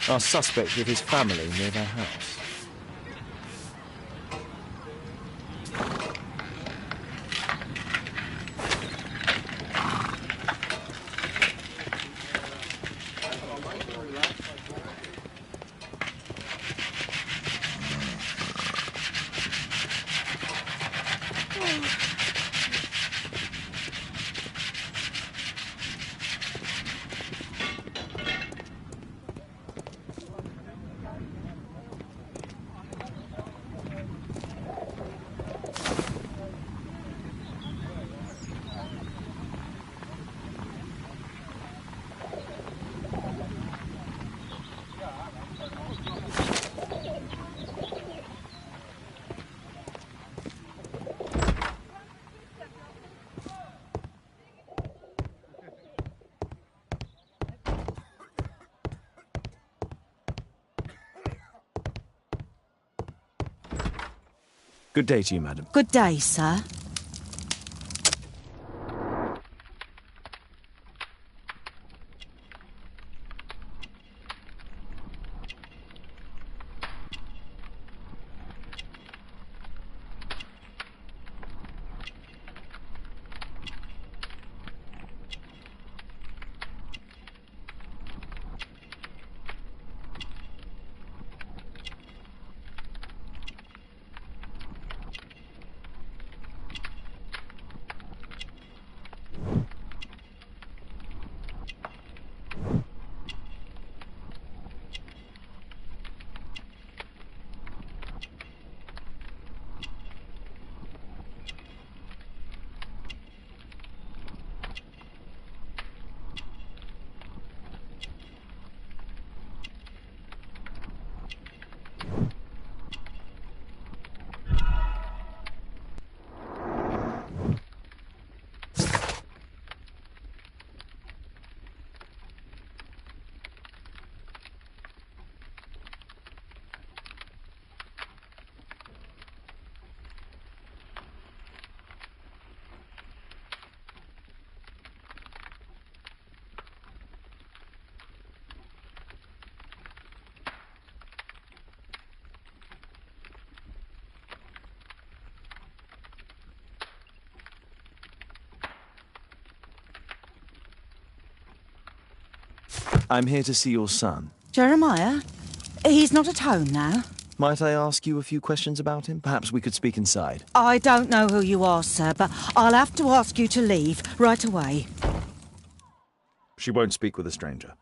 are suspect with his family near their house. Good day to you, madam. Good day, sir. I'm here to see your son. Jeremiah? He's not at home now. Might I ask you a few questions about him? Perhaps we could speak inside. I don't know who you are, sir, but I'll have to ask you to leave right away. She won't speak with a stranger.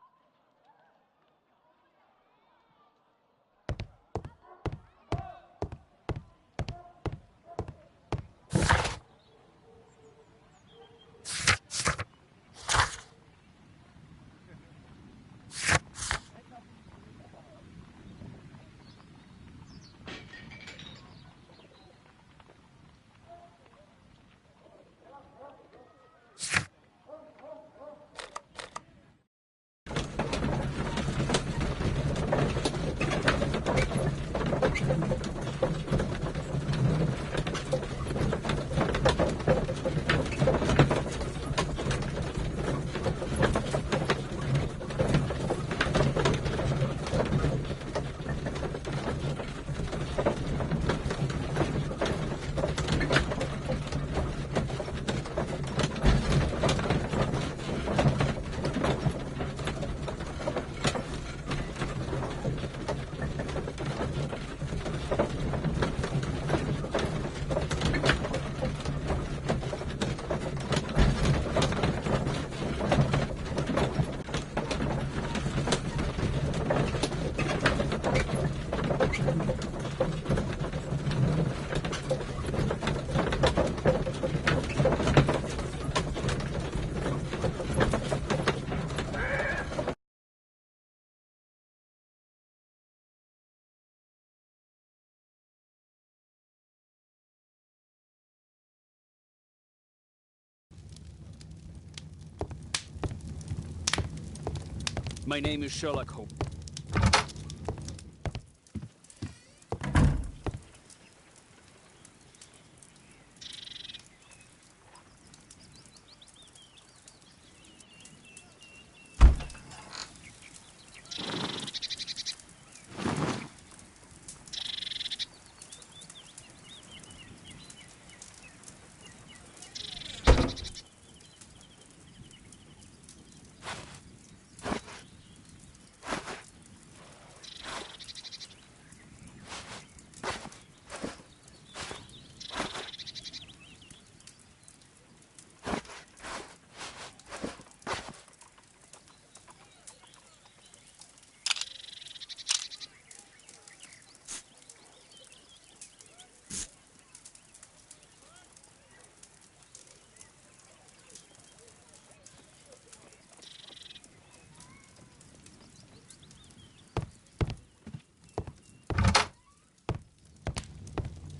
My name is Sherlock Holmes.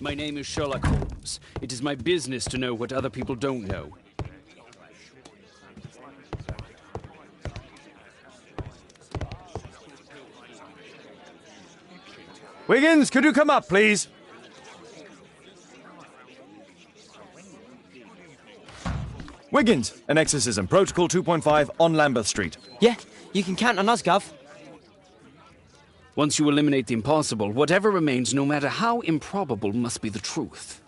My name is Sherlock Holmes. It is my business to know what other people don't know. Wiggins, could you come up, please? Wiggins, an exorcism. Protocol 2.5 on Lambeth Street. Yeah, you can count on us, Gov. Once you eliminate the impossible, whatever remains, no matter how improbable, must be the truth.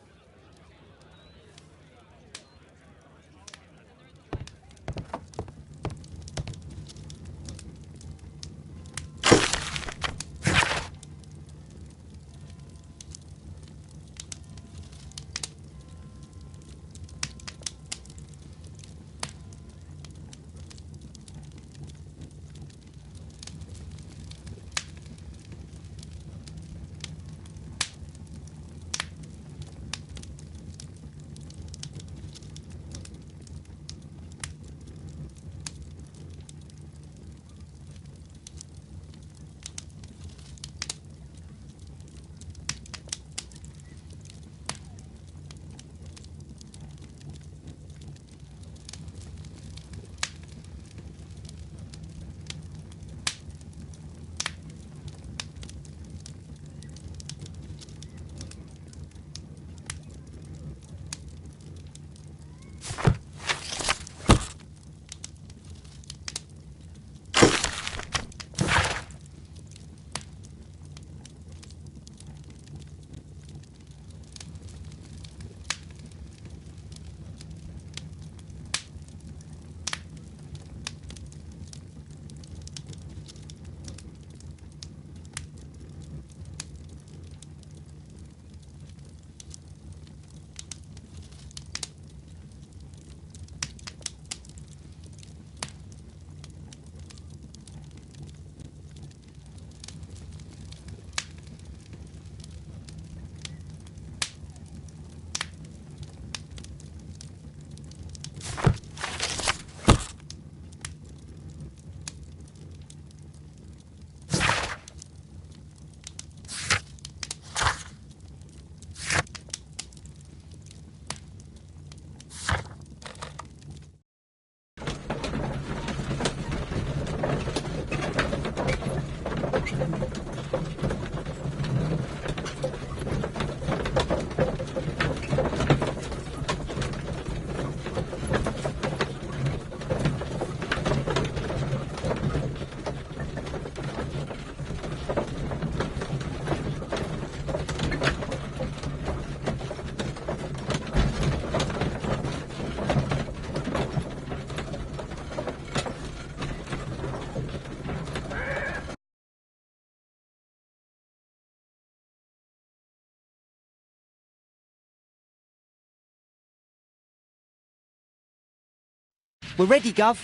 We're ready, Gov.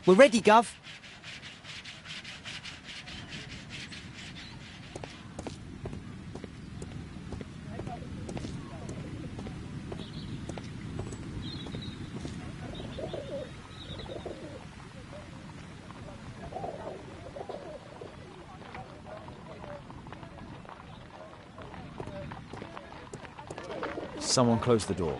We're ready, Gov. Someone close the door.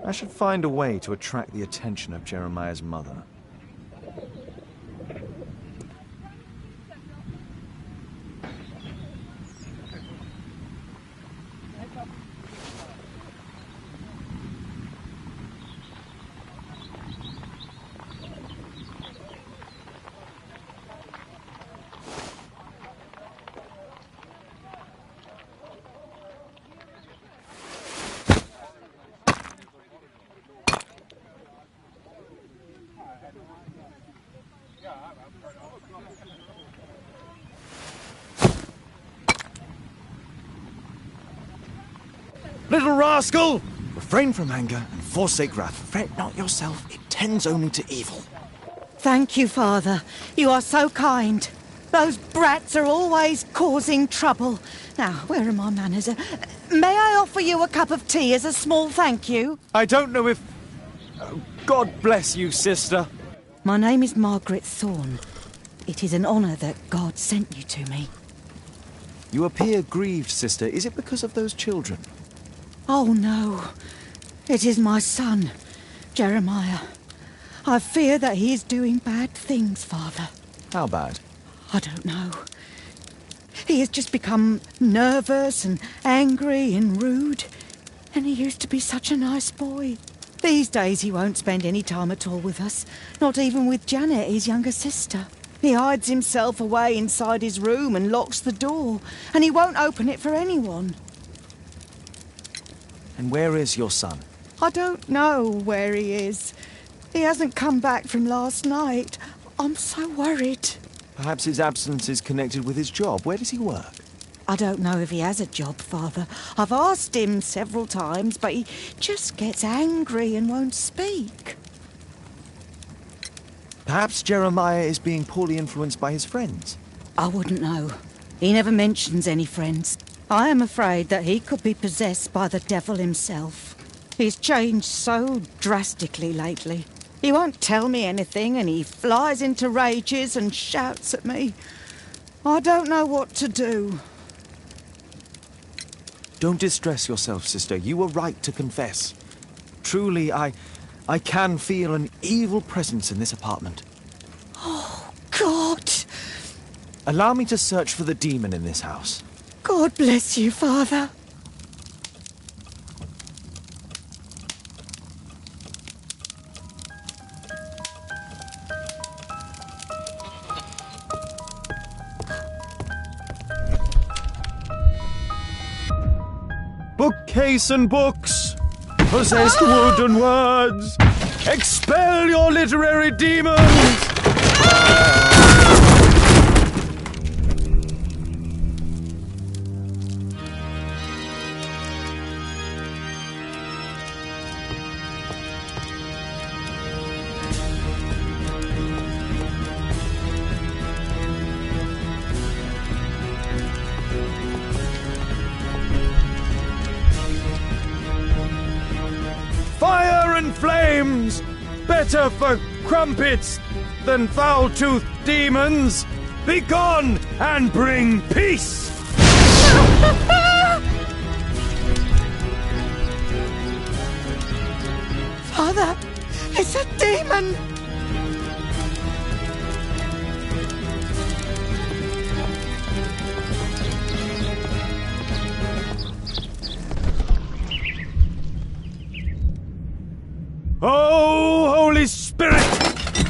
I should find a way to attract the attention of Jeremiah's mother. Little rascal! Refrain from anger and forsake wrath. Fret not yourself, it tends only to evil. Thank you, Father. You are so kind. Those brats are always causing trouble. Now, where are my manners? May I offer you a cup of tea as a small thank you? I don't know if... Oh, God bless you, sister. My name is Margaret Thorne. It is an honour that God sent you to me. You appear grieved, sister. Is it because of those children? Oh, no. It is my son, Jeremiah. I fear that he is doing bad things, Father. How bad? I don't know. He has just become nervous and angry and rude. And he used to be such a nice boy. These days he won't spend any time at all with us, not even with Janet, his younger sister. He hides himself away inside his room and locks the door, and he won't open it for anyone. And where is your son? I don't know where he is. He hasn't come back from last night. I'm so worried. Perhaps his absence is connected with his job. Where does he work? I don't know if he has a job, Father. I've asked him several times, but he just gets angry and won't speak. Perhaps Jeremiah is being poorly influenced by his friends. I wouldn't know. He never mentions any friends. I am afraid that he could be possessed by the devil himself. He's changed so drastically lately. He won't tell me anything, and he flies into rages and shouts at me. I don't know what to do. Don't distress yourself, sister. You were right to confess. Truly, I can feel an evil presence in this apartment. Oh, God! Allow me to search for the demon in this house. God bless you, Father. Bookcase and books! Possessed wooden words! Expel your literary demons! Fire and flames! Better for crumpets than foul-toothed demons! Begone and bring peace! Father, it's a demon! Oh, Holy Spirit!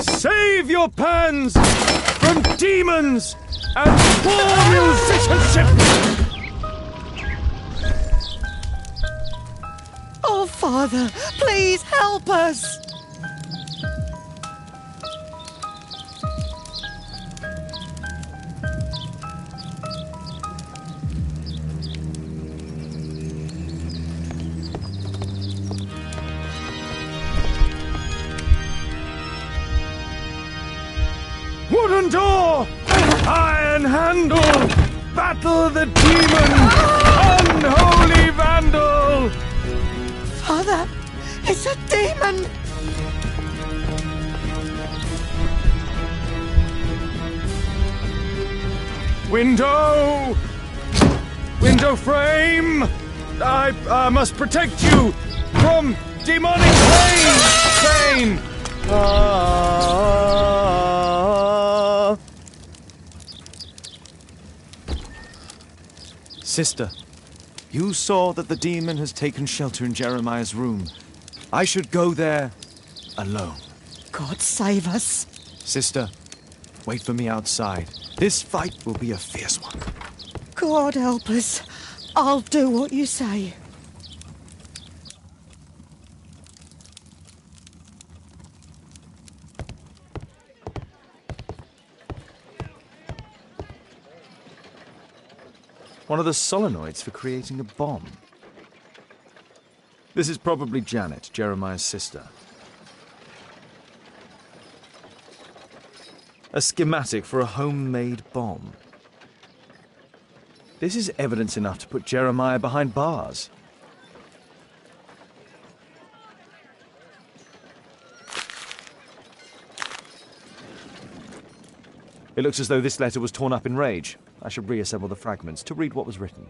Save your pans from demons and poor musicianship! Oh, Father, please help us! Wooden door! Iron handle! Battle the demon! Unholy vandal! Father, it's a demon! Window! Window frame! I must protect you from demonic pain! Sister, you saw that the demon has taken shelter in Jeremiah's room. I should go there alone. God save us. Sister, wait for me outside. This fight will be a fierce one. God help us. I'll do what you say. One of the solenoids for creating a bomb. This is probably Janet, Jeremiah's sister. A schematic for a homemade bomb. This is evidence enough to put Jeremiah behind bars. It looks as though this letter was torn up in rage. I should reassemble the fragments to read what was written.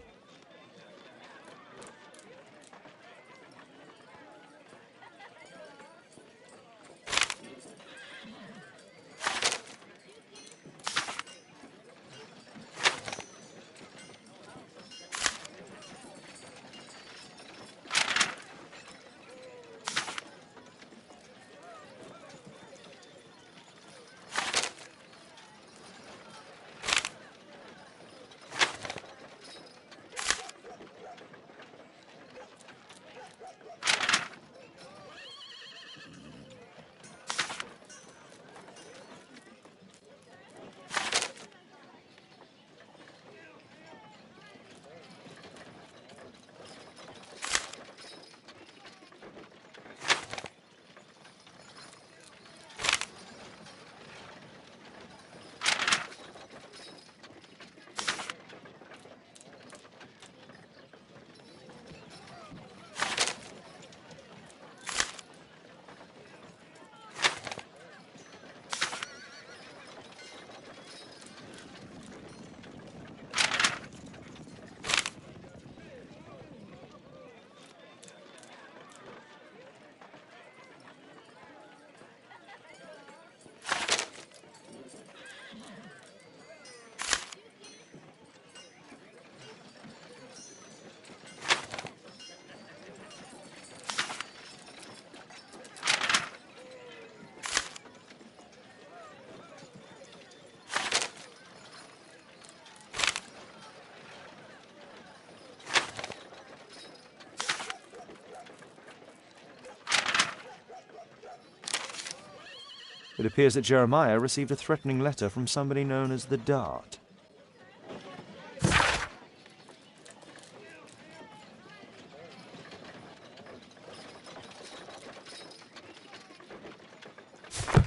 It appears that Jeremiah received a threatening letter from somebody known as the Dart.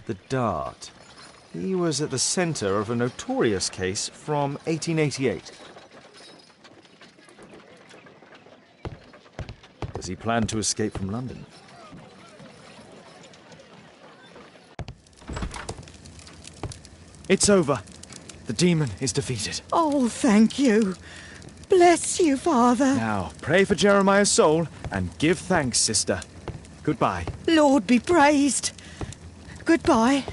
The Dart. He was at the centre of a notorious case from 1888. Does he plan to escape from London? It's over. The demon is defeated. Oh, thank you. Bless you, Father. Now, pray for Jeremiah's soul and give thanks, sister. Goodbye. Lord be praised. Goodbye.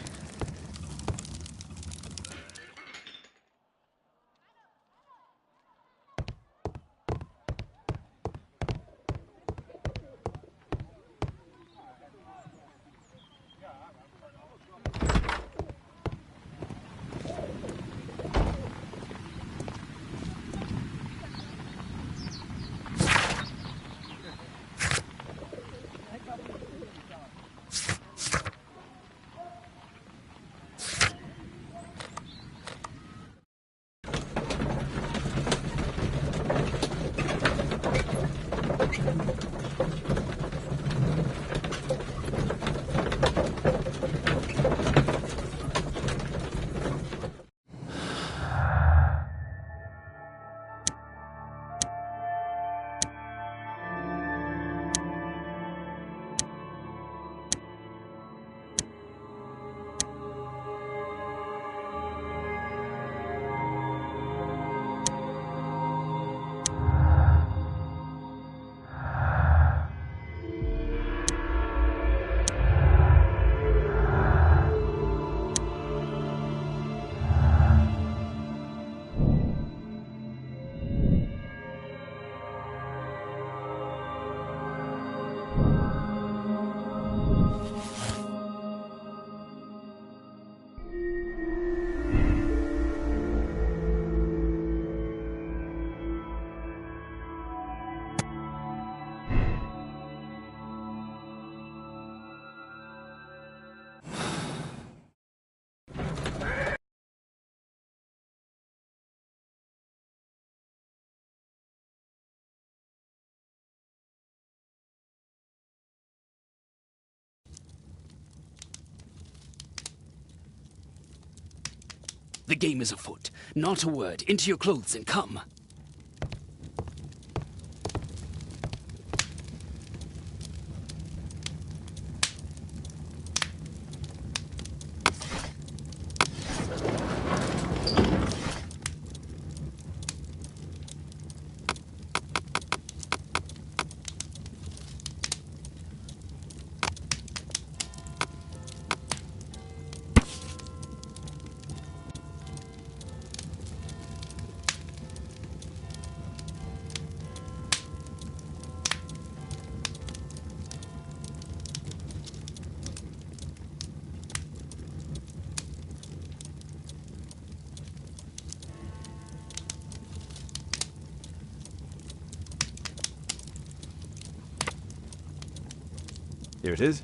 The game is afoot. Not a word. Into your clothes and come. Here it is.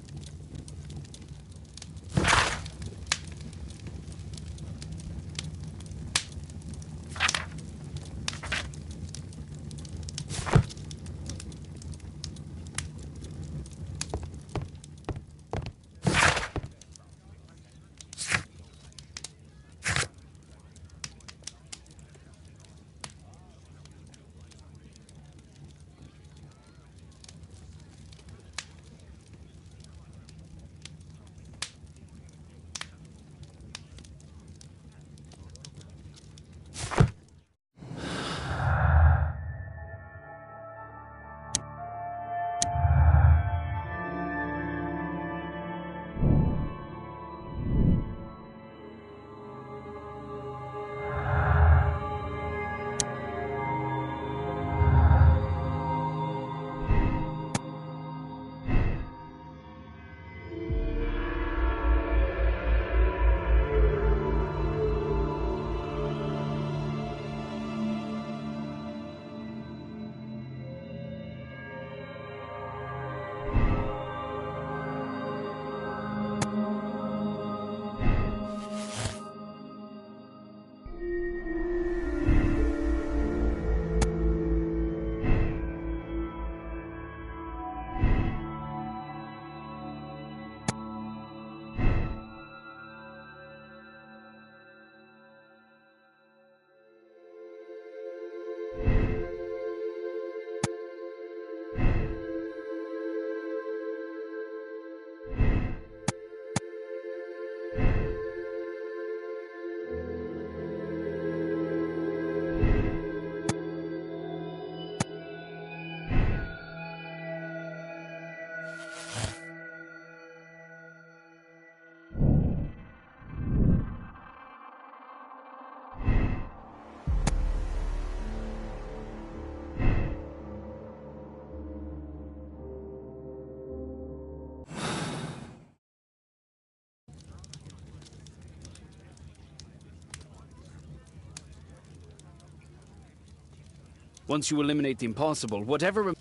Once you eliminate the impossible, whatever...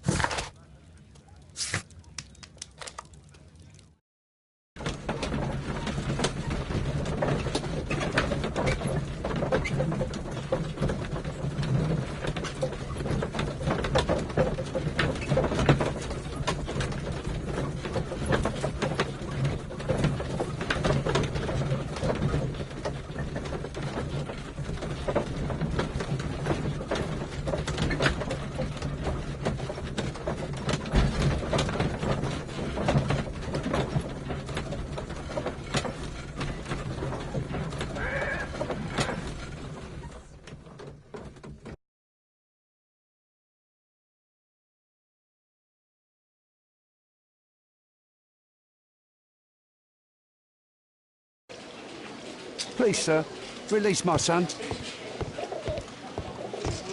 Please, sir, release my son.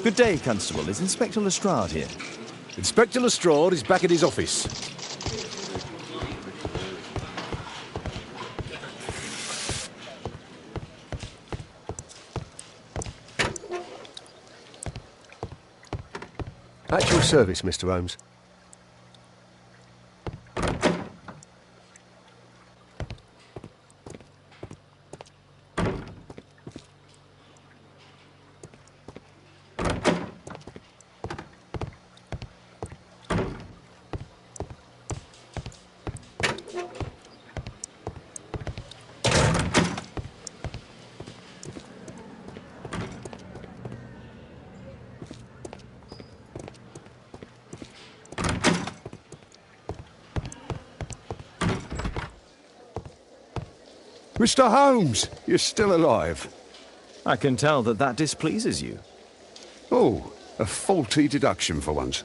Good day, Constable. Is Inspector Lestrade here? Inspector Lestrade is back at his office. At your service, Mr. Holmes. Mr. Holmes, you're still alive. I can tell that that displeases you. Oh, a faulty deduction for once.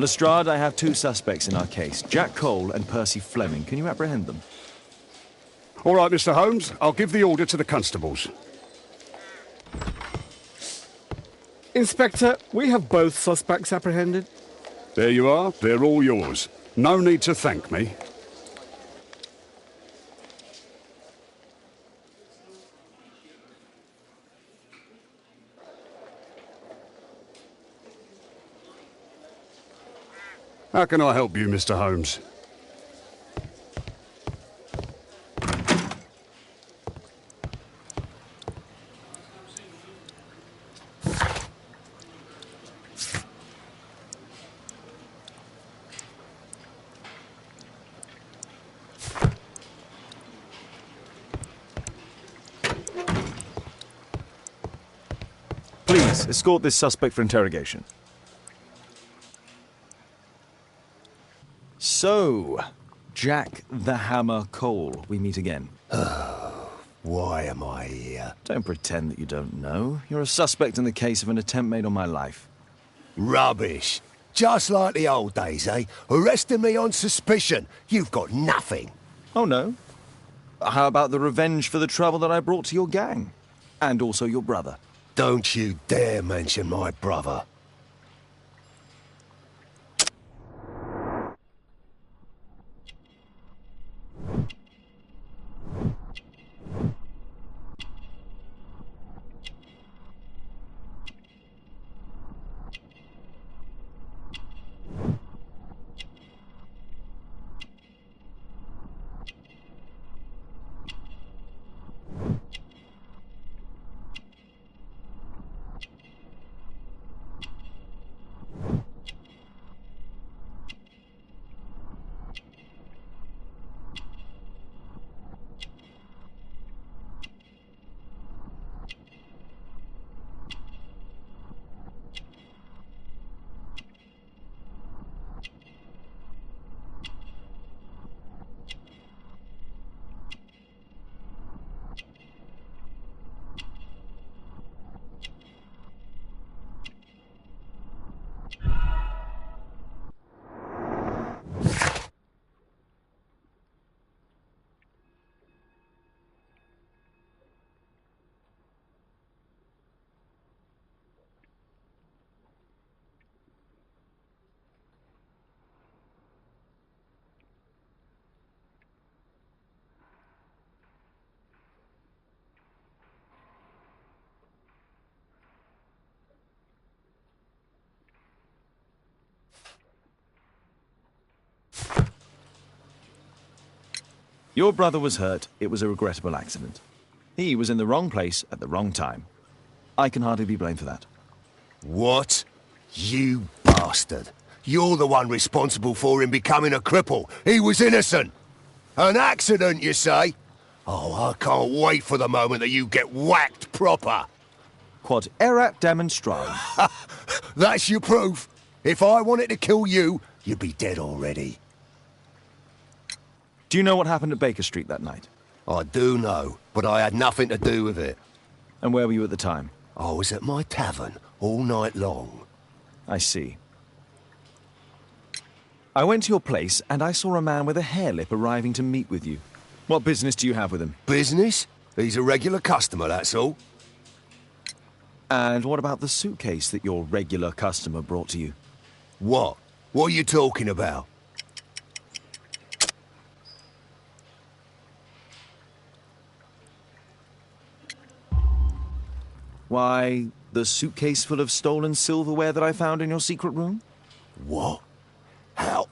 Lestrade, I have two suspects in our case, Jack Cole and Percy Fleming. Can you apprehend them? All right, Mr. Holmes, I'll give the order to the constables. Inspector, we have both suspects apprehended. There you are. They're all yours. No need to thank me. How can I help you, Mr. Holmes? Please, escort this suspect for interrogation. So, Jack the Hammer Cole, we meet again. Why am I here? Don't pretend that you don't know. You're a suspect in the case of an attempt made on my life. Rubbish. Just like the old days, eh? Arresting me on suspicion. You've got nothing. Oh, no? How about the revenge for the trouble that I brought to your gang? And also your brother. Don't you dare mention my brother. Your brother was hurt. It was a regrettable accident. He was in the wrong place at the wrong time. I can hardly be blamed for that. What? You bastard. You're the one responsible for him becoming a cripple. He was innocent. An accident, you say? Oh, I can't wait for the moment that you get whacked proper. Quod erat demonstrandum. That's your proof. If I wanted to kill you, you'd be dead already. Do you know what happened at Baker Street that night? I do know, but I had nothing to do with it. And where were you at the time? I was at my tavern all night long. I see. I went to your place and I saw a man with a hare lip arriving to meet with you. What business do you have with him? Business? He's a regular customer, that's all. And what about the suitcase that your regular customer brought to you? What? What are you talking about? Why, the suitcase full of stolen silverware that I found in your secret room? What? How?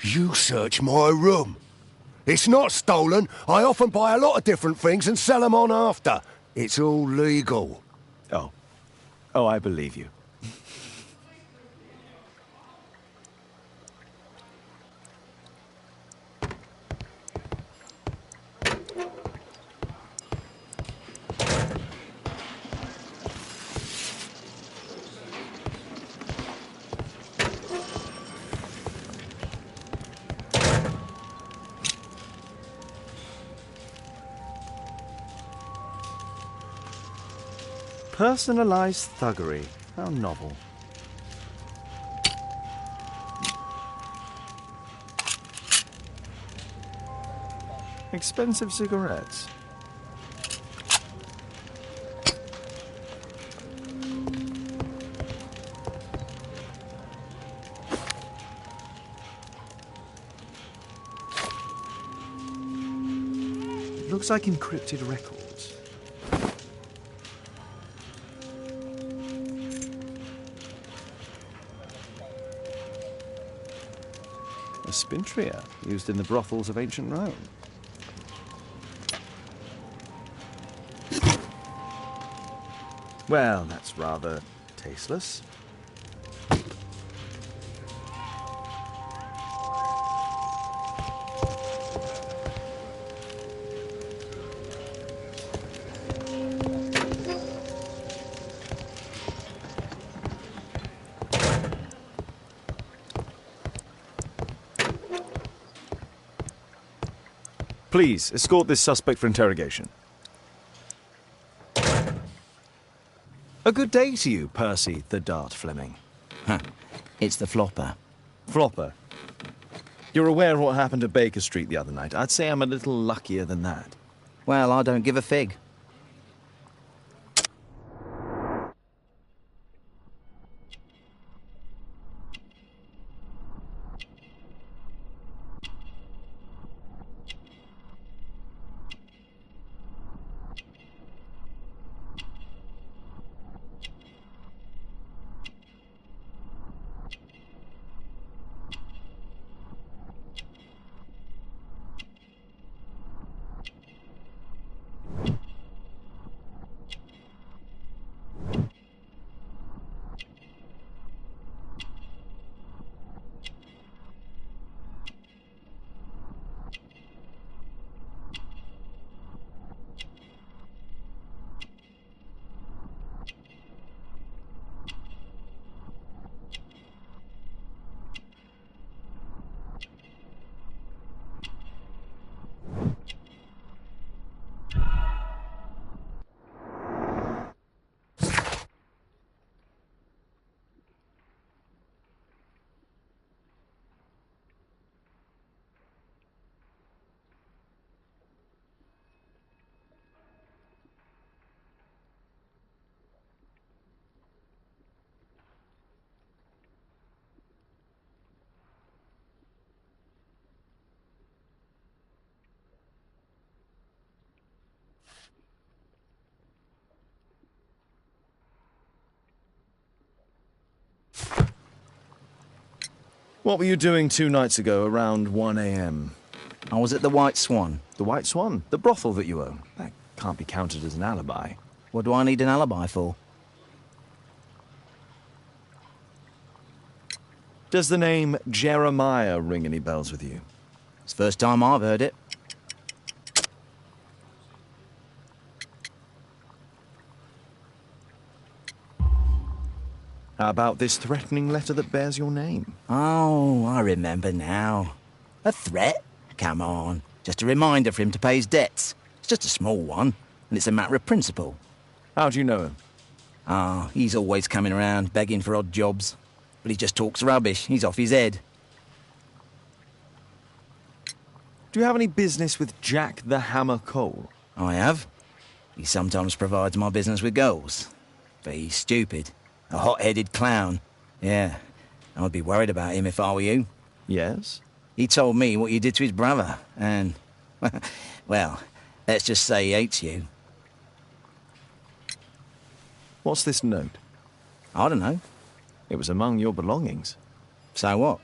You search my room. It's not stolen. I often buy a lot of different things and sell them on after. It's all legal. Oh. Oh, I believe you. Personalized thuggery. How novel. Expensive cigarettes. It looks like encrypted records. A spintria used in the brothels of ancient Rome. Well, that's rather tasteless. Please, escort this suspect for interrogation. A good day to you, Percy the Dart Fleming. Huh. It's the flopper. Flopper? You're aware of what happened at Baker Street the other night. I'd say I'm a little luckier than that. Well, I don't give a fig. What were you doing 2 nights ago around 1 a.m.? I was at the White Swan. The White Swan? The brothel that you own? That can't be counted as an alibi. What do I need an alibi for? Does the name Jeremiah ring any bells with you? It's the first time I've heard it. How about this threatening letter that bears your name? Oh, I remember now. A threat? Come on. Just a reminder for him to pay his debts. It's just a small one, and it's a matter of principle. How do you know him? Ah, he's always coming around, begging for odd jobs. But he just talks rubbish. He's off his head. Do you have any business with Jack the Hammer Cole? I have. He sometimes provides my business with goals. But he's stupid. A hot-headed clown. Yeah, I'd be worried about him if I were you. Yes? He told me what you did to his brother, and... well, let's just say he hates you. What's this note? I don't know. It was among your belongings. So what?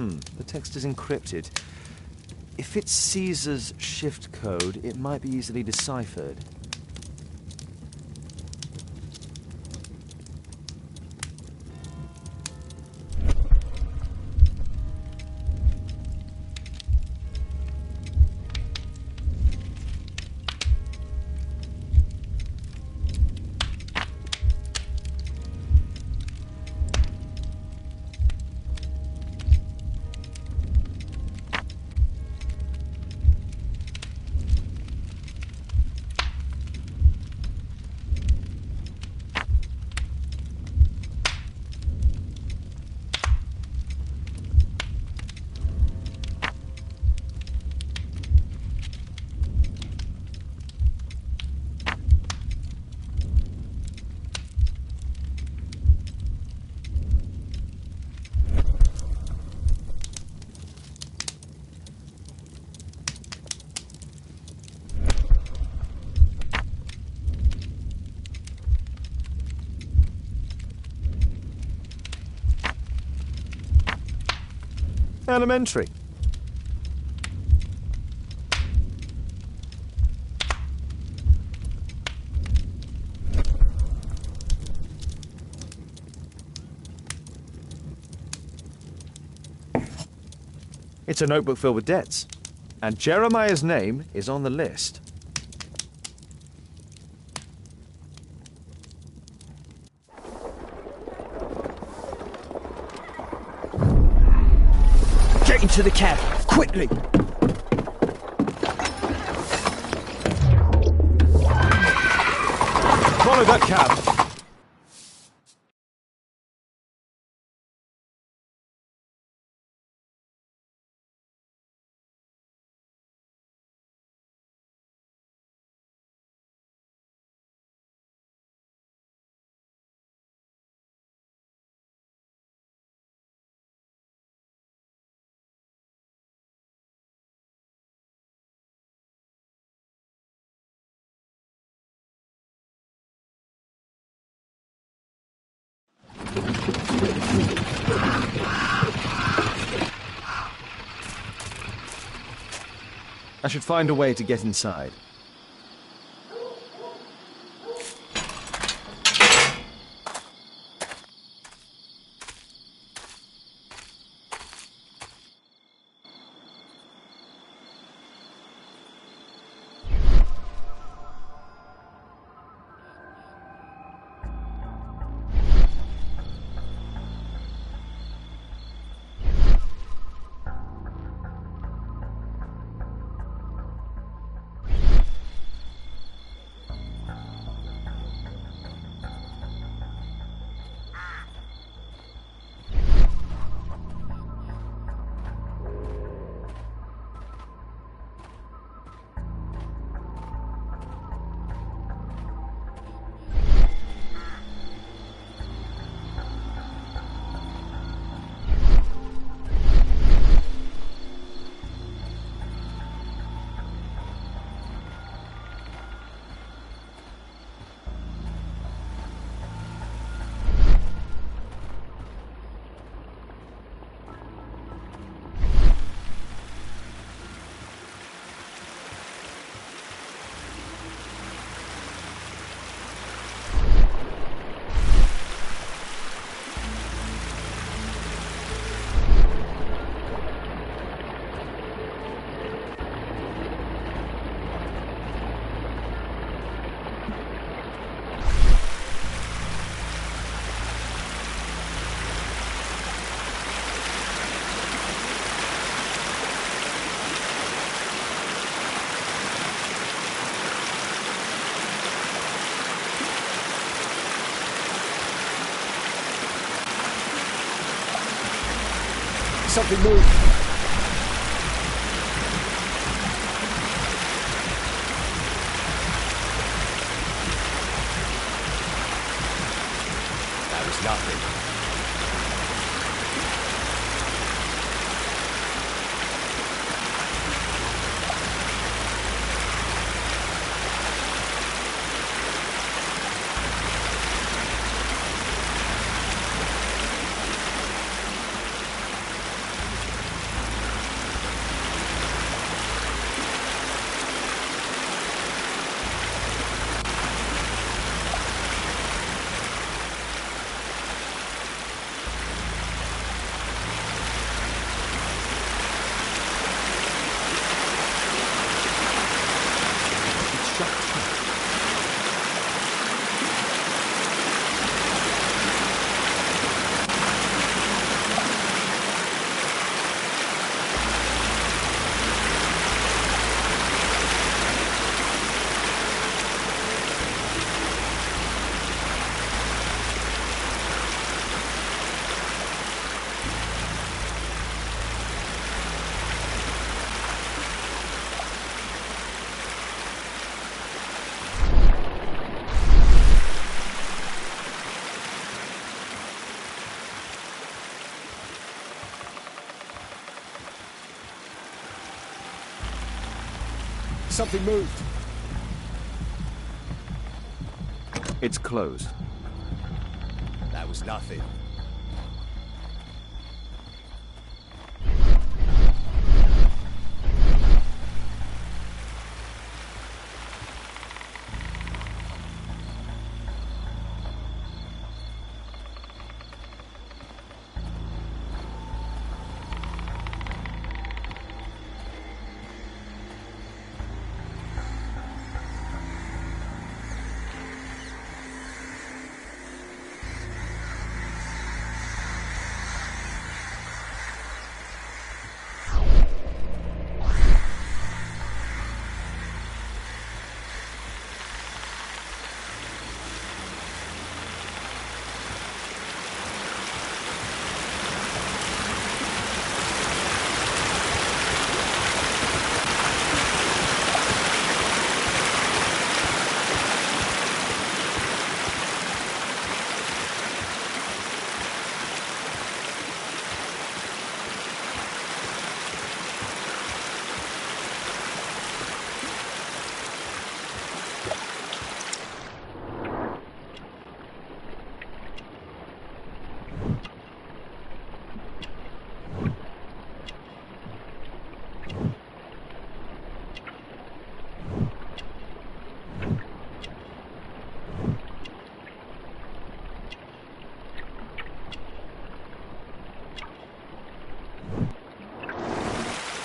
The text is encrypted. If it's Caesar's shift code, it might be easily deciphered. Elementary. It's a notebook filled with debts, and Jeremiah's name is on the list. Get into the cab, quickly! Follow that cab! I should find a way to get inside. Something moved. That was nothing. something moved. It's closed. That was nothing.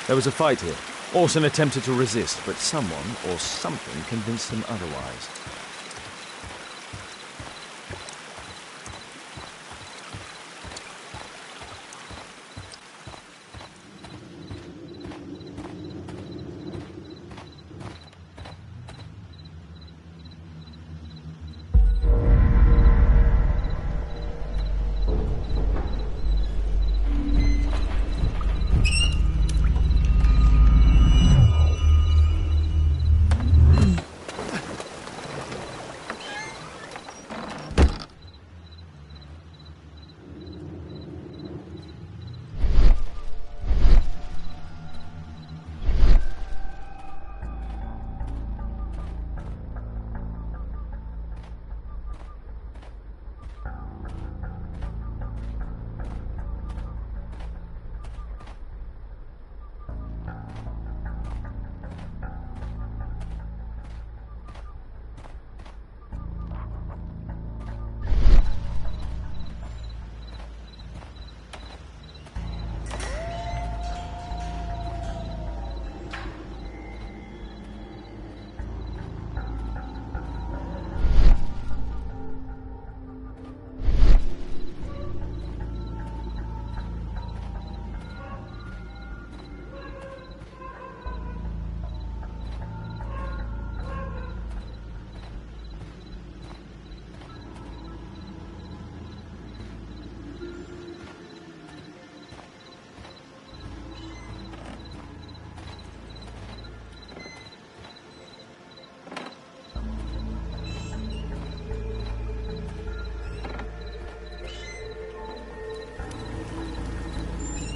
There was a fight here. Orson attempted to resist, but someone or something convinced him otherwise.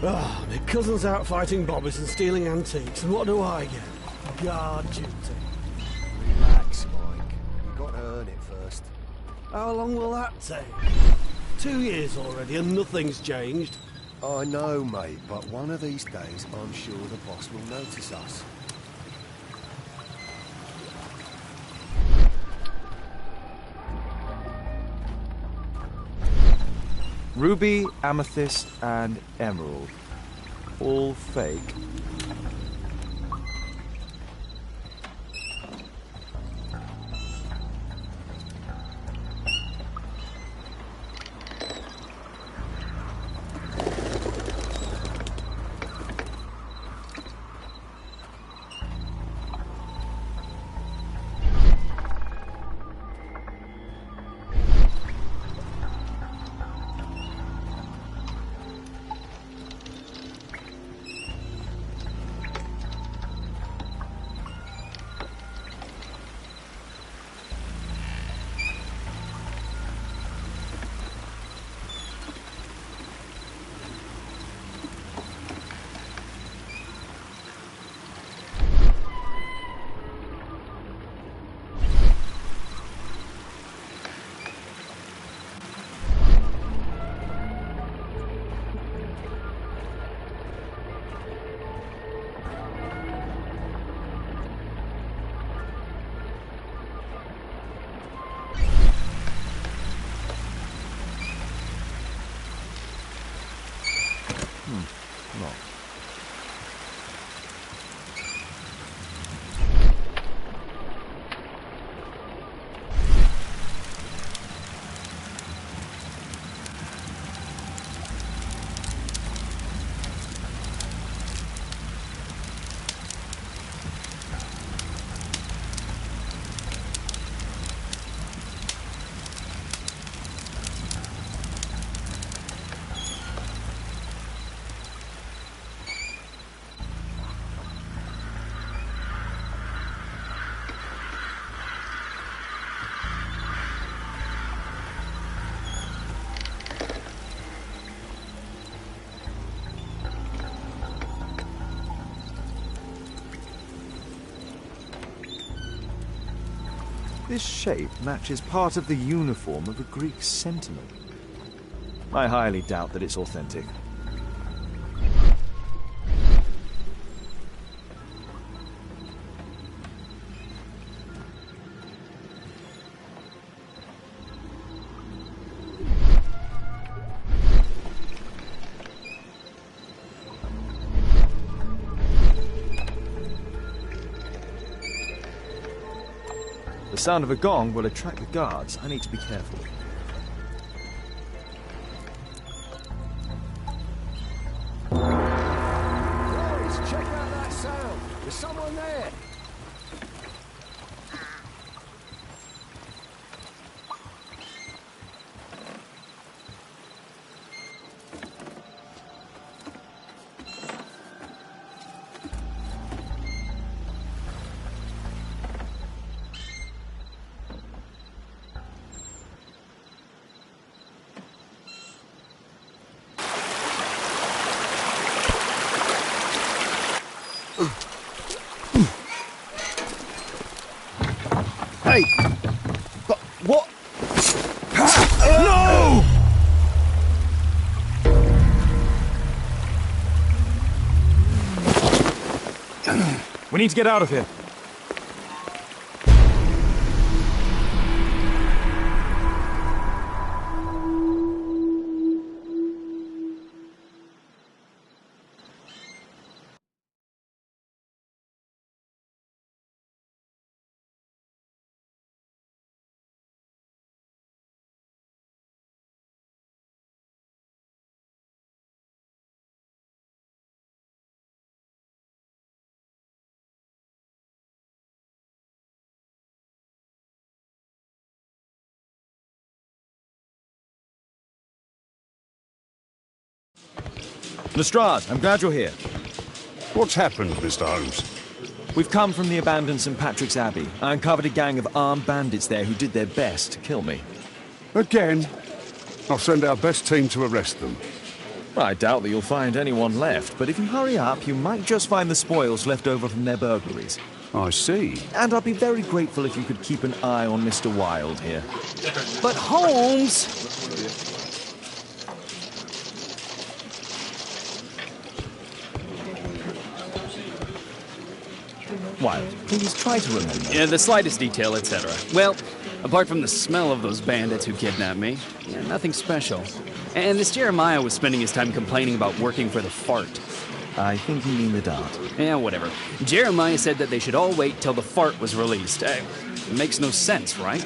Ah, my cousin's out fighting bobbies and stealing antiques, and what do I get? Guard duty. Relax, Mike. You've got to earn it first. How long will that take? 2 years already and nothing's changed. I know, mate, but one of these days I'm sure the boss will notice us. Ruby, amethyst, and emerald. All fake. Locked. This shape matches part of the uniform of a Greek sentinel. I highly doubt that it's authentic. The sound of a gong will attract the guards. I need to be careful. Boys, check out that sound. There's someone there. Hey! But what? No! We need to get out of here. Lestrade, I'm glad you're here. What's happened, Mr. Holmes? We've come from the abandoned St. Patrick's Abbey. I uncovered a gang of armed bandits there who did their best to kill me. Again? I'll send our best team to arrest them. I doubt that you'll find anyone left, but if you hurry up, you might just find the spoils left over from their burglaries. I see. And I'd be very grateful if you could keep an eye on Mr. Wilde here. But Holmes! Wilde, please try to remember. Yeah, the slightest detail, etc. Well, apart from the smell of those bandits who kidnapped me, nothing special. And this Jeremiah was spending his time complaining about working for the fart. I think you mean the dart. Yeah, whatever. Jeremiah said that they should all wait till the fart was released. It makes no sense, right?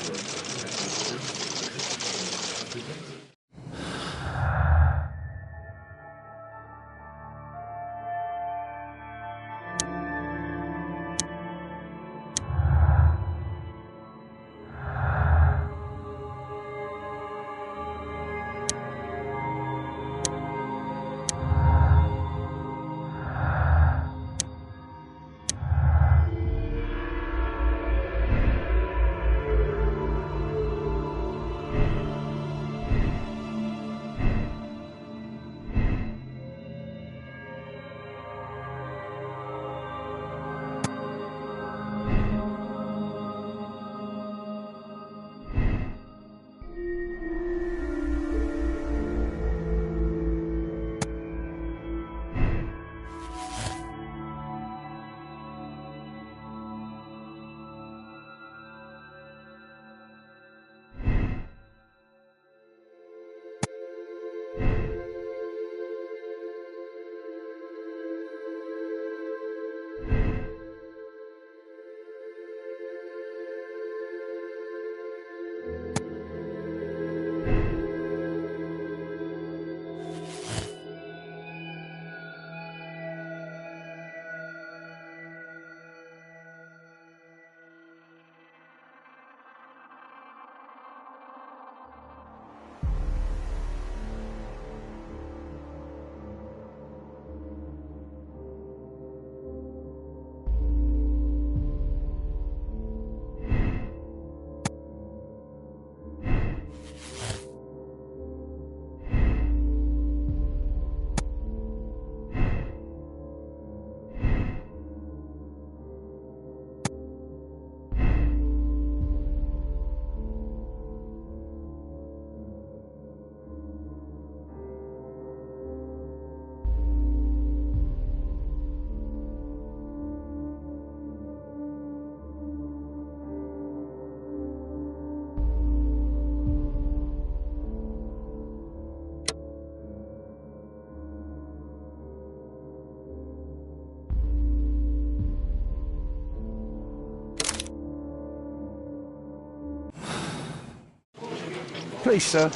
Please, sir.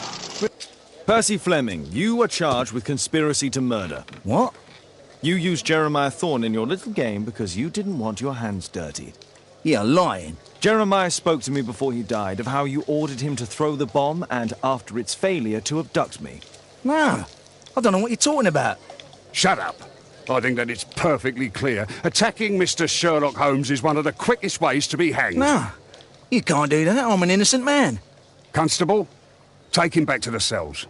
Percy Fleming, you are charged with conspiracy to murder. What? You used Jeremiah Thorne in your little game because you didn't want your hands dirty. You're lying. Jeremiah spoke to me before he died of how you ordered him to throw the bomb and, after its failure, to abduct me. No, I don't know what you're talking about. Shut up. I think that it's perfectly clear. Attacking Mr. Sherlock Holmes is one of the quickest ways to be hanged. No, you can't do that. I'm an innocent man. Constable, take him back to the cells.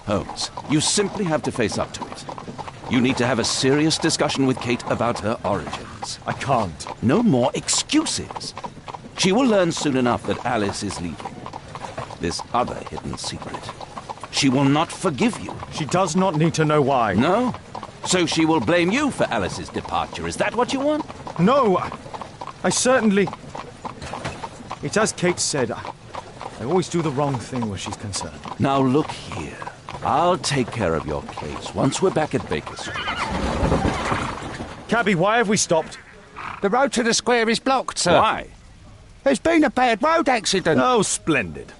Holmes, you simply have to face up to it. You need to have a serious discussion with Kate about her origins. I can't. No more excuses. She will learn soon enough that Alice is leaving. This other hidden secret. She will not forgive you. She does not need to know why. No? So she will blame you for Alice's departure. Is that what you want? No, I certainly... It's as Kate said, I always do the wrong thing where she's concerned. Now look here. I'll take care of your case once we're back at Baker Street. Cabby, why have we stopped? The road to the square is blocked, sir. Why? There's been a bad road accident. Oh, splendid.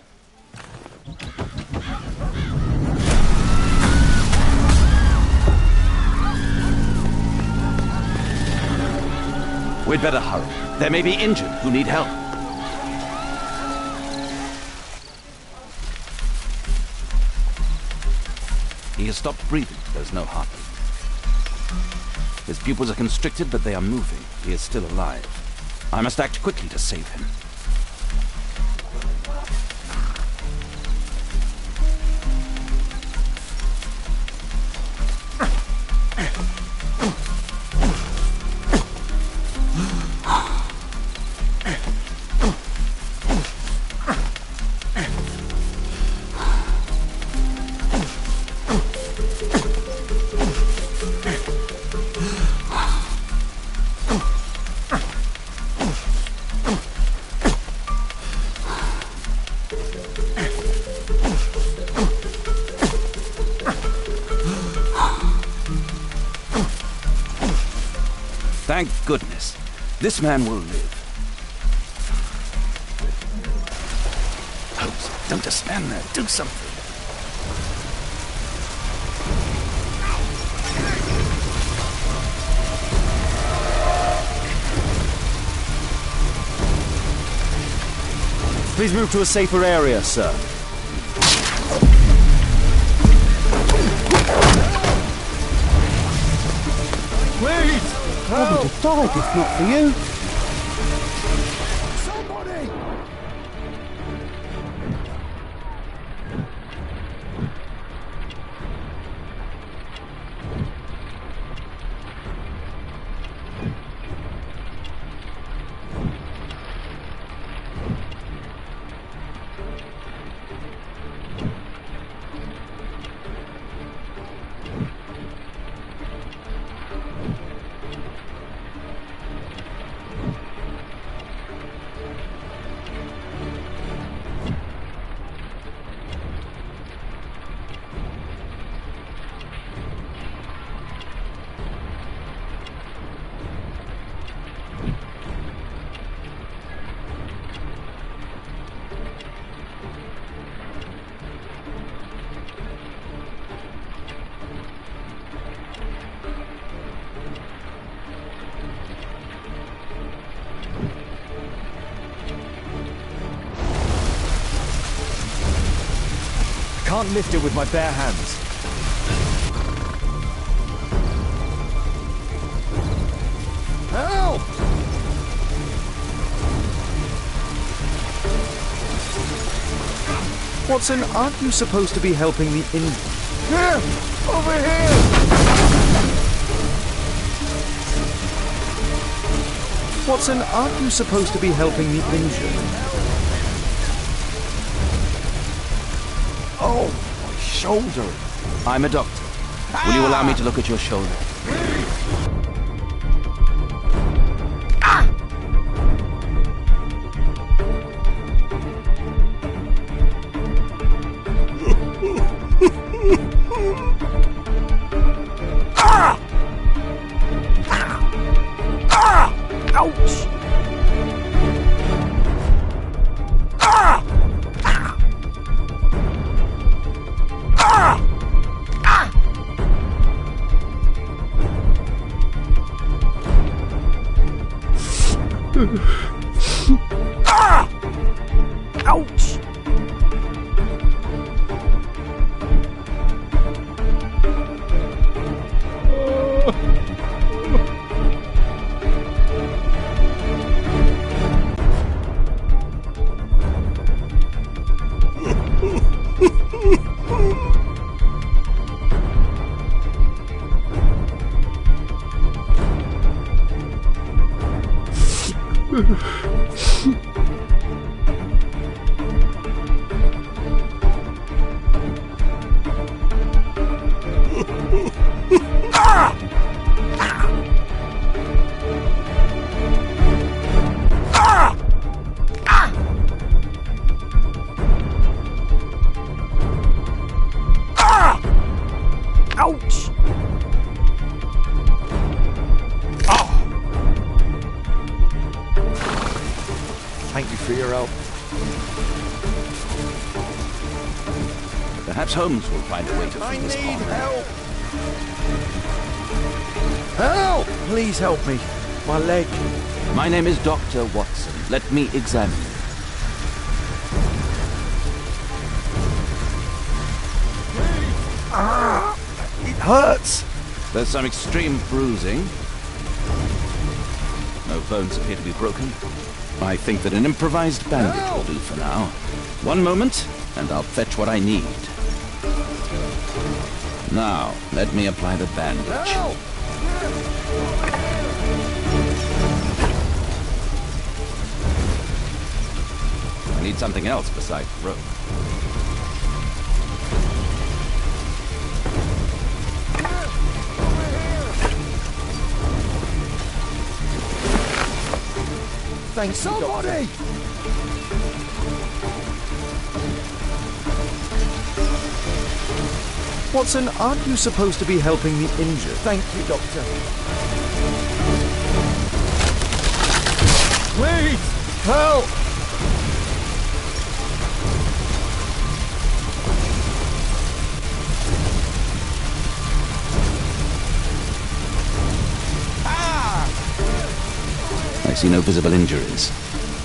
We'd better hurry. There may be injured who need help. He has stopped breathing. There's no heartbeat. His pupils are constricted, but they are moving. He is still alive. I must act quickly to save him. Thank goodness. This man will live. Holmes, don't just stand there. Do something. Please move to a safer area, sir. Please! I would have died if not for you. Somebody! Can't lift it with my bare hands. Help! Watson, aren't you supposed to be helping the injured? Here! Over here! Watson, aren't you supposed to be helping the injured? Oh, my shoulder. I'm a doctor. Will you allow me to look at your shoulder? Ouch! Ouch! Ouch! Thank you for your help. Perhaps Holmes will find a way to free this pawn. Help! Help! Please help me. My leg. My name is Dr. Watson. Let me examine you. It hurts. There's some extreme bruising. No bones appear to be broken. I think that an improvised bandage will do for now. One moment, and I'll fetch what I need. Now, let me apply the bandage. I need something else besides rope. Thanks, somebody! Watson, aren't you supposed to be helping the injured? Thank you, Doctor. Please! Help! I see no visible injuries.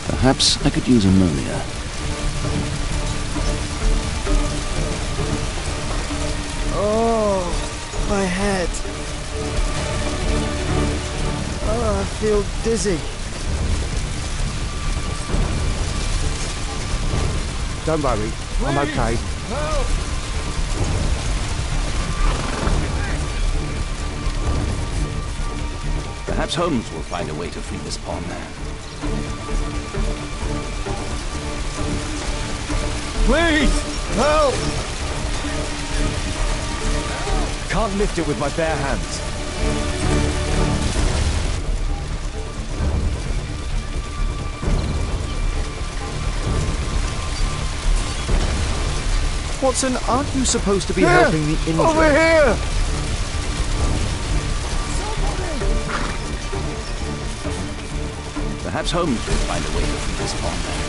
Perhaps I could use ammonia. Oh, my head. Oh, I feel dizzy. Don't worry, I'm okay. Help! Perhaps Holmes will find a way to free this pawn man. Please! Help! Can't lift it with my bare hands. Watson, aren't you supposed to be helping the injured? Over here! Perhaps Holmes will find a way to free this pawn man.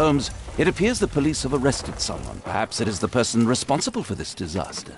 Holmes, it appears the police have arrested someone. Perhaps it is the person responsible for this disaster.